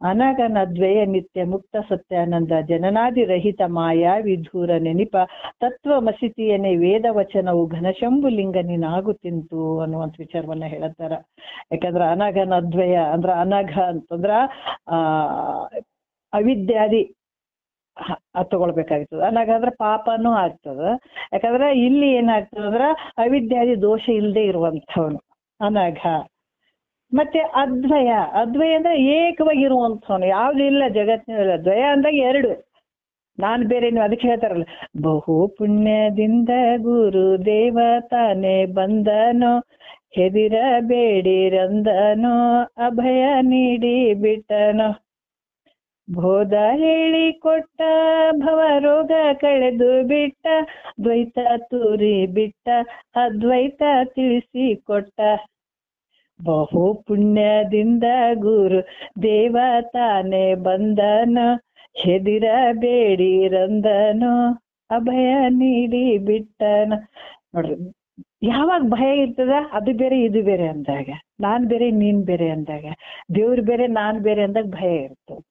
ಅನಗನ ದ್ವಯ ನಿತ್ಯ ಮುಕ್ತ ಸತ್ಯಾನಂದ ಜನನಾದಿ ರಹಿತ ಮಾಯಾ ವಿಧೂರ ನೆನಿಪ ತತ್ವ ಮಸಿತಿಯನೇ ವೇದ ವಚನವು ಘನಶಂಭು ಲಿಂಗ ನೀನಾಗುತ್ತಿಂತು ಅನ್ನುವಂಥ ವಿಚಾರವನ್ನ ಹೇಳುತ್ತಾರ. ಯಾಕಂದ್ರ ಅನಗನ ದ್ವಯ ಅಂದ್ರ ಅನಘ ಅಂತಂದ್ರ ಅವಿದ್ಯಾದಿ ತಗೊಳ್ಬೇಕಾಗ್ತದ. ಅನಗಾದ್ರೆ ಪಾಪನೂ ಆಗ್ತದ. ಯಾಕಂದ್ರೆ ಇಲ್ಲಿ ಏನಾಗ್ತದಂದ್ರ ಅವಿದ್ಯಾದಿ ದೋಷ ಇಲ್ಲದೆ ಇರುವಂಥವನು ಅನಘ. ಮತ್ತೆ ಅದ್ವಯ ಅಂದ್ರೆ ಏಕವಾಗಿರುವಂಥವನು, ಯಾವ್ದು ಇಲ್ಲ ಜಗತ್ತಿನ. ದ್ವಯ ಅಂದಾಗ 2, ನಾನ್ ಬೇರೆ ನೀವು. ಅದಕ್ಕೆ ಹೇಳ್ತಾರಲ್ಲ, ಬಹು ಪುಣ್ಯದಿಂದ ಗುರು ದೇವ ತಾನೇ ಬಂದನೋ ಹೆದಿರಬೇಡಿರಂದನೋ ಅಭಯ ನೀಡಿ ಬಿಟ್ಟನೋ. ಬೋಧ ಹೇಳಿ ಕೊಟ್ಟ ಭವರೋಗ ಕಳೆದು ಬಿಟ್ಟ ದ್ವೈತ ತೂರಿ ಬಿಟ್ಟ ಅದ್ವೈತ ತಿಳಿಸಿ ಕೊಟ್ಟ. ಬಹು ಪುಣ್ಯದಿಂದ ಗುರು ದೇವ ತಾನೇ ಬಂದನ ಹೆದಿರಬೇಡಿರಂದನೋ ಅಭಯ ನೀಡಿ ಬಿಟ್ಟನ. ನೋಡ್ರಿ, ಯಾವಾಗ ಭಯ ಇರ್ತದ, ಅದು ಬೇರೆ ಇದು ಬೇರೆ ಅಂದಾಗ, ನಾನ್ ಬೇರೆ ನೀನ್ ಬೇರೆ ಅಂದಾಗ, ದೇವ್ರು ಬೇರೆ ನಾನ್ ಬೇರೆ ಅಂದಾಗ ಭಯ ಇರ್ತದ.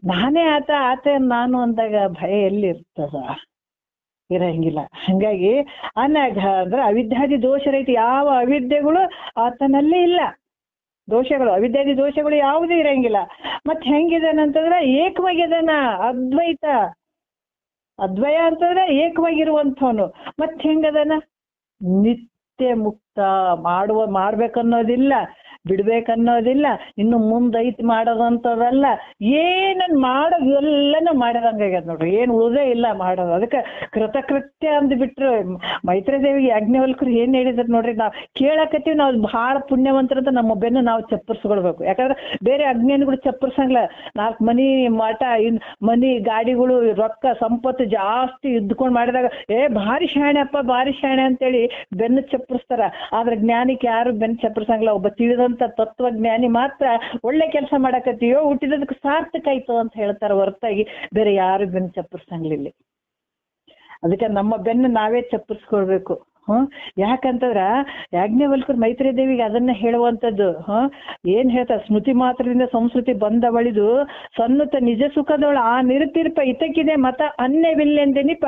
ನಾನೇ ಆತ ನಾನು ಅಂದಾಗ ಭಯ ಎಲ್ಲಿ ಇರ್ತದ, ಇರಂಗಿಲ್ಲ. ಹಂಗಾಗಿ ಅನಘ ಅಂದ್ರೆ ಅವಿದ್ಯಾದಿ ದೋಷ ರಹಿತ, ಯಾವ ಅವಿದ್ಯೆಗಳು ಆತನಲ್ಲಿ ಇಲ್ಲ. ದೋಷಗಳು ಅವಿದ್ಯಾದಿ ದೋಷಗಳು ಯಾವುದೂ ಇರಂಗಿಲ್ಲ. ಮತ್ ಹೆಂಗಿದಾನಂತಂದ್ರೆ ಏಕವಾಗಿದಾನ, ಅದ್ವಯ ಅಂತಂದ್ರೆ ಏಕವಾಗಿರುವಂಥವನು. ಮತ್ ಹೆಂಗದಾನ, ನಿತ್ಯ ಮುಕ್ತ. ಮಾಡ್ಬೇಕನ್ನೋದಿಲ್ಲ, ಬಿಡ್ಬೇಕನ್ನೋದಿಲ್ಲ, ಇನ್ನು ಮುಂದೈತಿ ಮಾಡೋದಂತದಲ್ಲ. ಏನನ್ ಮಾಡೋದು ಎಲ್ಲನೂ ಮಾಡಿದಂಗಾಗ್ಯದ ನೋಡ್ರಿ, ಏನ್ ಉಳಿದೇ ಇಲ್ಲ ಮಾಡೋದು. ಅದಕ್ಕೆ ಕೃತಕೃತ್ಯ ಅಂದ್ಬಿಟ್ರು. ಮೈತ್ರೇದೇವಿಗೆ ಯಾಜ್ಞವಲ್ಕರು ಏನ್ ಹೇಳಿದ್ರು ನೋಡ್ರಿ, ನಾವ್ ಕೇಳಕತ್ತೀವಿ, ನಾವು ಬಹಳ ಪುಣ್ಯವಂತರಂತ ನಮ್ಮ ಬೆನ್ನು ನಾವು ಚಪ್ಪರ್ಸ್ಕೊಳ್ಬೇಕು. ಯಾಕಂದ್ರೆ ಬೇರೆ ಅಜ್ಞಾನಿಗಳು ಚಪ್ಪರ್ಸಂಗಿಲ್ಲ. 4 ಮನಿ ಮಠ ಮನಿ ಗಾಡಿಗಳು ರೊಕ್ಕ ಸಂಪತ್ತು ಜಾಸ್ತಿ ಇದ್ಕೊಂಡ್ ಮಾಡಿದಾಗ ಭಾರಿ ಶಾಣೆ ಅಪ್ಪ ಭಾರಿ ಶಾಣೆ ಅಂತೇಳಿ ಬೆನ್ನು ಚಪ್ಪರಿಸ್ತಾರ. ಆದ್ರೆ ಜ್ಞಾನಿಗೆ ಯಾರು ಬೆನ್ನು ಚಪ್ಪರ್ಸಂಗಿಲ್ಲ. ಒಬ್ಬ ತಿಳಿದಂತ ತತ್ವಜ್ಞಾನಿ ಮಾತ್ರ ಒಳ್ಳೆ ಕೆಲಸ ಮಾಡಕತ್ತೀಯೋ ಹುಟ್ಟಿದದಕ್ಕೆ ಸಾರ್ಥಕ ಆಯ್ತು ಅಂತ ಹೇಳ್ತಾರ, ಹೊರತಾಗಿ ಬೇರೆ ಯಾರು ಬೆನ್ನು ಚಪ್ಪರ್ಸಂಗಿಲ್ಲ. ಅದಕ್ಕೆ ನಮ್ಮ ಬೆನ್ನು ನಾವೇ ಚಪ್ಪರ್ಸ್ಕೊಳ್ಬೇಕು. ಯಾಕಂತಂದ್ರ ಯಾಜ್ಞವಲ್ಕರು ಮೈತ್ರೇದೇವಿಗೆ ಅದನ್ನ ಹೇಳುವಂಥದ್ದು. ಏನ್ ಹೇಳ್ತಾರ, ಸ್ಮೃತಿ ಮಾತ್ರದಿಂದ ಸಂಸ್ಕೃತಿ ಬಂದ ಬಳಿದು ಸನ್ನುತ ನಿಜ ಸುಖದವಳ ಆ ನಿರುತಿರ್ಪ ಇತಕ್ಕಿದೆ ಮತ ಅನ್ಯವಿಲ್ಲೆಂದೆನಿಪ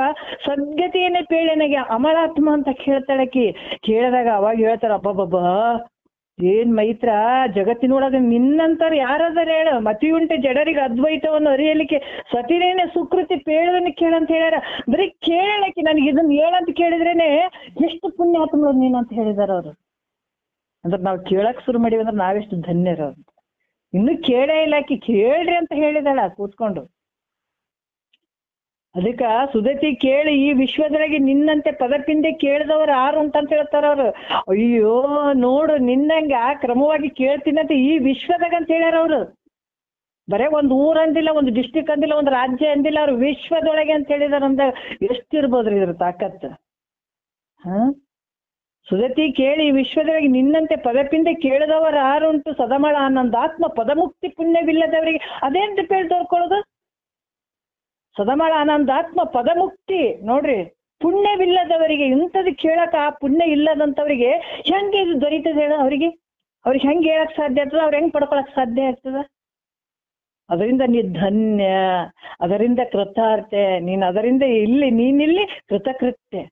ಸದ್ಗತಿಯನ್ನೇ ಪೇಳೆನಗೆ ಅಮರಾತ್ಮ ಅಂತ ಕೇಳ್ತಾಳಕಿ. ಕೇಳಿದಾಗ ಅವಾಗ ಹೇಳ್ತಾರ, ಅಬ್ಬಬ್ಬಬ್ಬ ಏನ್ ಮೈತ್ರ, ಜಗತ್ತಿನೊಳಗ ನಿನ್ನಂತರ ಯಾರಾದ್ರೆ ಹೇಳ, ಮತಿಯುಂಟೆ ಜಡರಿಗೆ ಅದ್ವೈತವನ್ನು ಅರಿಯಲಿಕ್ಕೆ ಸತಿನೇನೆ ಸುಕೃತಿ ಪೇಳದನ್ನ ಕೇಳಂತ ಹೇಳ್ಯಾರ. ಬರೀ ಕೇಳಕ್ಕೆ ನನಗೆ ಇದನ್ನ ಹೇಳಂತ ಕೇಳಿದ್ರೇನೆ ಎಷ್ಟು ಪುಣ್ಯಾತ್ಮರು ನೀನು ಅಂತ ಹೇಳಿದಾರ ಅವ್ರು. ಅಂದ್ರೆ ನಾವು ಕೇಳಕ್ ಶುರು ಮಾಡಿವಿ ಅಂದ್ರೆ ನಾವೆಷ್ಟು ಧನ್ಯರು ಅಂತ. ಇನ್ನು ಕೇಳೇ ಇಲ್ಲಾಕಿ, ಕೇಳ್ರಿ ಅಂತ ಹೇಳಿದಾಳ ಕೂತ್ಕೊಂಡು. ಅದಕ್ಕ ಸುದತಿ ಕೇಳಿ ಈ ವಿಶ್ವದೊಳಗೆ ನಿನ್ನಂತೆ ಪದಪಿಂದೆ ಕೇಳಿದವರು ಯಾರು ಅಂತ ಹೇಳ್ತಾರ ಅವ್ರು. ಅಯ್ಯೋ ನೋಡು, ನಿನ್ನಂಗ ಕ್ರಮವಾಗಿ ಕೇಳ್ತೀನಂತ ಈ ವಿಶ್ವದಾಗ ಅಂತ ಹೇಳ್ಯಾರ ಅವ್ರು. ಬರೇ ಒಂದು ಊರ್ ಅಂದಿಲ್ಲ, ಒಂದು ಡಿಸ್ಟಿಕ್ ಅಂದಿಲ್ಲ, ಒಂದು ರಾಜ್ಯ ಅಂದಿಲ್ಲ, ಅವ್ರು ವಿಶ್ವದೊಳಗೆ ಅಂತ ಹೇಳಿದಾರ. ಅಂದಾಗ ಎಷ್ಟಿರ್ಬೋದ್ರಿ ಇದ್ರ ತಾಕತ್. ಸುದತಿ ಕೇಳಿ ವಿಶ್ವದೊಳಗೆ ನಿನ್ನಂತೆ ಪದಪಿಂದೆ ಕೇಳಿದವರು ಯಾರುಂಟು ಸದಮಳ ಆನಂದಾತ್ಮ ಪದಮುಕ್ತಿ ಪುಣ್ಯವಿಲ್ಲದವರಿಗೆ ಅದೇಂತ ಪೇಳ್ ತೋರ್ಕೊಳ್ಳೋದು. ಸದಮಳ ಆನಂದಾತ್ಮ ಪದಮುಕ್ತಿ ನೋಡ್ರಿ, ಪುಣ್ಯವಿಲ್ಲದವರಿಗೆ ಇಂಥದ್ದು ಕೇಳಕ ಆ ಪುಣ್ಯ ಇಲ್ಲದಂತವರಿಗೆ ಹೆಂಗೆ ಇದು ದೊರೀತದೆ ಹೇಳ? ಅವ್ರಿಗೆ ಹೆಂಗೆ ಹೇಳಕ್ ಸಾಧ್ಯ ಆಗ್ತದ? ಅವ್ರು ಹೆಂಗ್ ಪಡ್ಕೊಳಕ್ ಸಾಧ್ಯ ಆಗ್ತದ? ಅದರಿಂದ ನೀ ಧನ್ಯ, ಅದರಿಂದ ಕೃತಾರ್ತೆ ನೀನ್, ಅದರಿಂದ ನೀನಿಲ್ಲಿ ಕೃತಕೃತ್ಯ,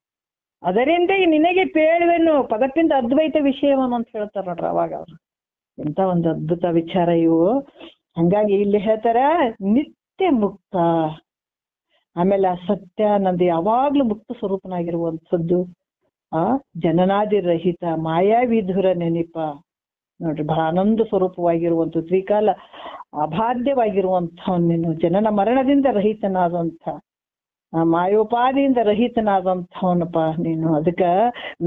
ಅದರಿಂದ ನಿನಗೆ ಪೇಳುವೆನು ಪದಕ್ಕಿಂತ ಅದ್ವೈತ ವಿಷಯವನ್ನು ಅಂತ ಹೇಳ್ತಾರ ನೋಡ್ರಿ ಅವಾಗ ಅವ್ರು. ಎಂತ ಒಂದು ಅದ್ಭುತ ವಿಚಾರ ಇವು. ಹಂಗಾಗಿ ಇಲ್ಲಿ ಹೇಳ್ತಾರ ನಿತ್ಯ ಮುಕ್ತ. ಆಮೇಲೆ ಆ ಸತ್ಯಾನಂದ ಯಾವಾಗ್ಲೂ ಮುಕ್ತ ಸ್ವರೂಪನಾಗಿರುವಂಥದ್ದು, ಆ ಜನನಾದಿ ರಹಿತ ಮಾಯಾವಿಧುರ ನೆನಪ ನೋಡ್ರಿ, ಬಹಳ ಆನಂದ ಸ್ವರೂಪವಾಗಿರುವಂತ ತ್ರಿಕಾಲ ಅಬಾಧ್ಯವಾಗಿರುವಂತ ನೀನು ಜನನ ಮರಣದಿಂದ ರಹಿತನಾದಂಥ, ಮಾಯೋಪಾದಿಯಿಂದ ರಹಿತನಾದಂಥವನಪ್ಪ ನೀನು. ಅದಕ್ಕ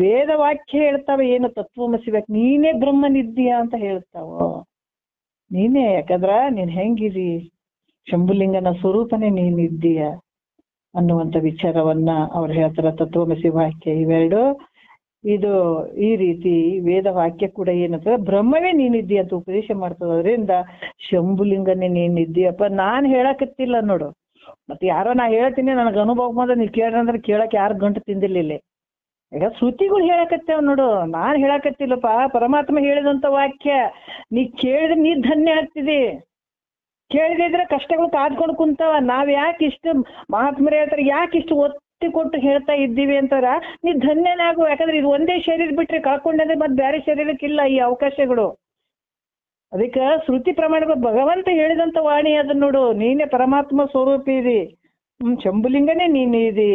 ವೇದ ವಾಕ್ಯ ಹೇಳ್ತಾವ ಏನು ತತ್ವಮಸಿಬೇಕು, ನೀನೇ ಬ್ರಹ್ಮನಿದ್ದೀಯಾ ಅಂತ ಹೇಳ್ತಾವ. ನೀನೇ, ಯಾಕಂದ್ರ ನೀನ್ ಹೆಂಗಿದಿ, ಶಂಭುಲಿಂಗನ ಸ್ವರೂಪನೇ ನೀನಿದ್ದೀಯ ಅನ್ನುವಂಥ ವಿಚಾರವನ್ನ ಅವ್ರು ಹೇಳ್ತಾರ. ತತ್ವಮಸಿ ವಾಕ್ಯ ಇವೆರಡು ಇದು ಈ ರೀತಿ ವೇದ ವಾಕ್ಯ ಕೂಡ ಏನಂತಂದ್ರೆ ಬ್ರಹ್ಮವೇ ನೀನಿದ್ದೀಯ ಅಂತ ಉಪದೇಶ ಮಾಡ್ತದ. ಅದರಿಂದ ಶಂಭುಲಿಂಗನೇ ನೀನಿದ್ದೀಯಪ್ಪ. ನಾನ್ ಹೇಳಕತ್ತಿಲ್ಲ ನೋಡು, ಮತ್ತೆ ಯಾರೋ ನಾ ಹೇಳ್ತೀನಿ ನನಗೆ ಅನುಭವ ಬಂದ ನೀವ್ ಕೇಳ್ರಂದ್ರೆ ಕೇಳಕ್ ಯಾರು ಗಂಟು ತಿಂದಿಲ್ಲ. ಈಗ ಶ್ರುತಿಗಳು ಹೇಳಕತ್ತೇವ್ ನೋಡು, ನಾನ್ ಹೇಳಕತ್ತಿಲ್ಲಪ್ಪ. ಪರಮಾತ್ಮ ಹೇಳಿದಂತ ವಾಕ್ಯ ನೀ ಕೇಳಿದ್ರೆ ನೀ ಧನ್ಯ ಆಗ್ತಿದಿ. ಕೇಳಿದ್ರೆ ಕಷ್ಟಗಳು ಕಾದ್ಕೊಂಡು ಕುಂತಾವ. ನಾವ್ ಯಾಕೆ ಇಷ್ಟು ಮಹಾತ್ಮರು ಹೇಳ್ತಾರೆ, ಯಾಕೆ ಇಷ್ಟು ಒತ್ತಿ ಕೊಟ್ಟು ಹೇಳ್ತಾ ಇದ್ದೀವಿ ಅಂತಾರ, ನೀ ಧನ್ಯನಾಗು. ಯಾಕಂದ್ರೆ ಇದು ಒಂದೇ ಶರೀರ ಬಿಟ್ರೆ ಕಳ್ಕೊಂಡ್ರೆ ಮತ್ತೆ ಬೇರೆ ಶರೀರಕ್ಕಿಲ್ಲ ಈ ಅವಕಾಶಗಳು. ಅದಕ್ಕೆ ಶ್ರುತಿ ಪ್ರಮಾಣಗಳು ಭಗವಂತ ಹೇಳಿದಂತ ವಾಣಿ ಅದನ್ನ ನೋಡು, ನೀನೇ ಪರಮಾತ್ಮ ಸ್ವರೂಪಿ ಇದಿ, ಶಂಭುಲಿಂಗನೇ ನೀನು ಇದಿ.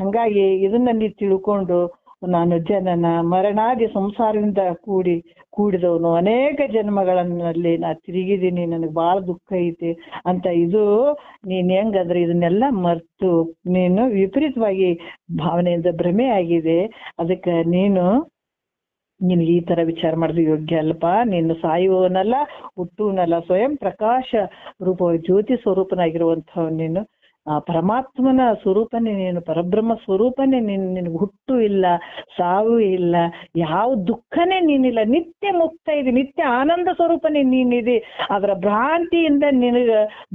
ಹಂಗಾಗಿ ಇದನ್ನ ನೀ ತಿಳ್ಕೊಂಡು, ನಾನು ಜನನ ಮರಣಾದಿ ಸಂಸಾರದಿಂದ ಕೂಡಿದವನು, ಅನೇಕ ಜನ್ಮಗಳಲ್ಲಿ ನಾ ತಿರುಗಿದ್ದೀನಿ, ನನಗೆ ಬಹಳ ದುಃಖ ಐತಿ ಅಂತ ಇದು ನೀನ್ ಹೆಂಗಂದ್ರೆ ಇದನ್ನೆಲ್ಲ ಮರ್ತು ನೀನು ವಿಪರೀತವಾಗಿ ಭಾವನೆಯಿಂದ ಭ್ರಮೆ ಆಗಿದೆ. ಅದಕ್ಕೆ ನಿನಗೆ ಈ ತರ ವಿಚಾರ ಮಾಡೋದು ಯೋಗ್ಯ ಅಲ್ಲಪ್ಪ. ನೀನು ಸಾಯುವವನಲ್ಲ, ಹುಟ್ಟುವನಲ್ಲ, ಸ್ವಯಂ ಪ್ರಕಾಶ ರೂಪವಾಗಿ ಜ್ಯೋತಿ ಸ್ವರೂಪನಾಗಿರುವಂಥವ್ ನೀನು. ಆ ಪರಮಾತ್ಮನ ಸ್ವರೂಪನೇ ನೀನು, ಪರಬ್ರಹ್ಮ ಸ್ವರೂಪನೇ ನೀನು. ನಿನಗೆ ಹುಟ್ಟು ಇಲ್ಲ, ಸಾವು ಇಲ್ಲ, ಯಾವ ದುಃಖನೇ ನೀನಿಲ್ಲ, ನಿತ್ಯ ಮುಕ್ತ ಇದೆ, ನಿತ್ಯ ಆನಂದ ಸ್ವರೂಪನೇ ನೀನಿದೆ. ಅದರ ಭ್ರಾಂತಿಯಿಂದ ನಿನಗ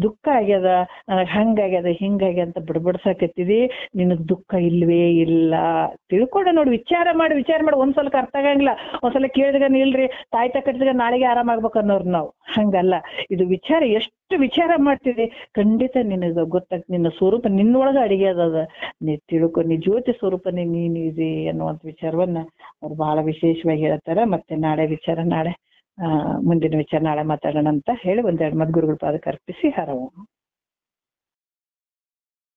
ದುಃಖ ಆಗ್ಯದ, ನನಗೆ ಹಂಗಾಗ್ಯದ ಹಿಂಗಾಗ್ಯದ ಅಂತ ಬಿಡ್ಬಿಡ್ಸಕತ್ತಿದಿ. ನಿನಗ್ ದುಃಖ ಇಲ್ವೇ ಇಲ್ಲ. ತಿಳ್ಕೊಂಡ ನೋಡಿ, ವಿಚಾರ ಮಾಡಿ ಒಂದ್ಸಲ ಅರ್ಥ ಆಗಂಗಿಲ್ಲ, ಒಂದ್ಸಲ ಕೇಳಿದಾಗ ಇಲ್ರಿ ತಾಯ್ತ ಕಟ್ಟಿದಾಗ ನಾಳೆಗೆ ಆರಾಮಾಗ್ಬೇಕು ಅನ್ನೋರು ನಾವು. ಹಂಗಲ್ಲ, ಇದು ವಿಚಾರ ಎಷ್ಟು ವಿಚಾರ ಮಾಡ್ತಿದೆ ಖಂಡಿತ ನಿನಗ ಗೊತ್ತಾಗ್ತದೆ. ನಿನ್ನ ಸ್ವರೂಪ ನಿನ್ನೊಳಗ ಅಡಿಗೆ ಅದ, ನೀ ತಿಳ್ಕೊ, ನೀ ಜ್ಯೋತಿ ಸ್ವರೂಪನೇ ನೀನಿದೆ ಅನ್ನುವಂಥ ವಿಚಾರವನ್ನ ಅವ್ರು ಬಹಳ ವಿಶೇಷವಾಗಿ ಹೇಳ್ತಾರೆ. ಮತ್ತೆ ನಾಳೆ ಮುಂದಿನ ವಿಚಾರ ನಾಳೆ ಮಾತಾಡೋಣ ಅಂತ ಹೇಳಿ ಒಂದೆರಡು ಮದ್ಗುರುಗಳ ಪಾದಕ್ಕೆ ಅರ್ಪಿಸಿ ಹರವು.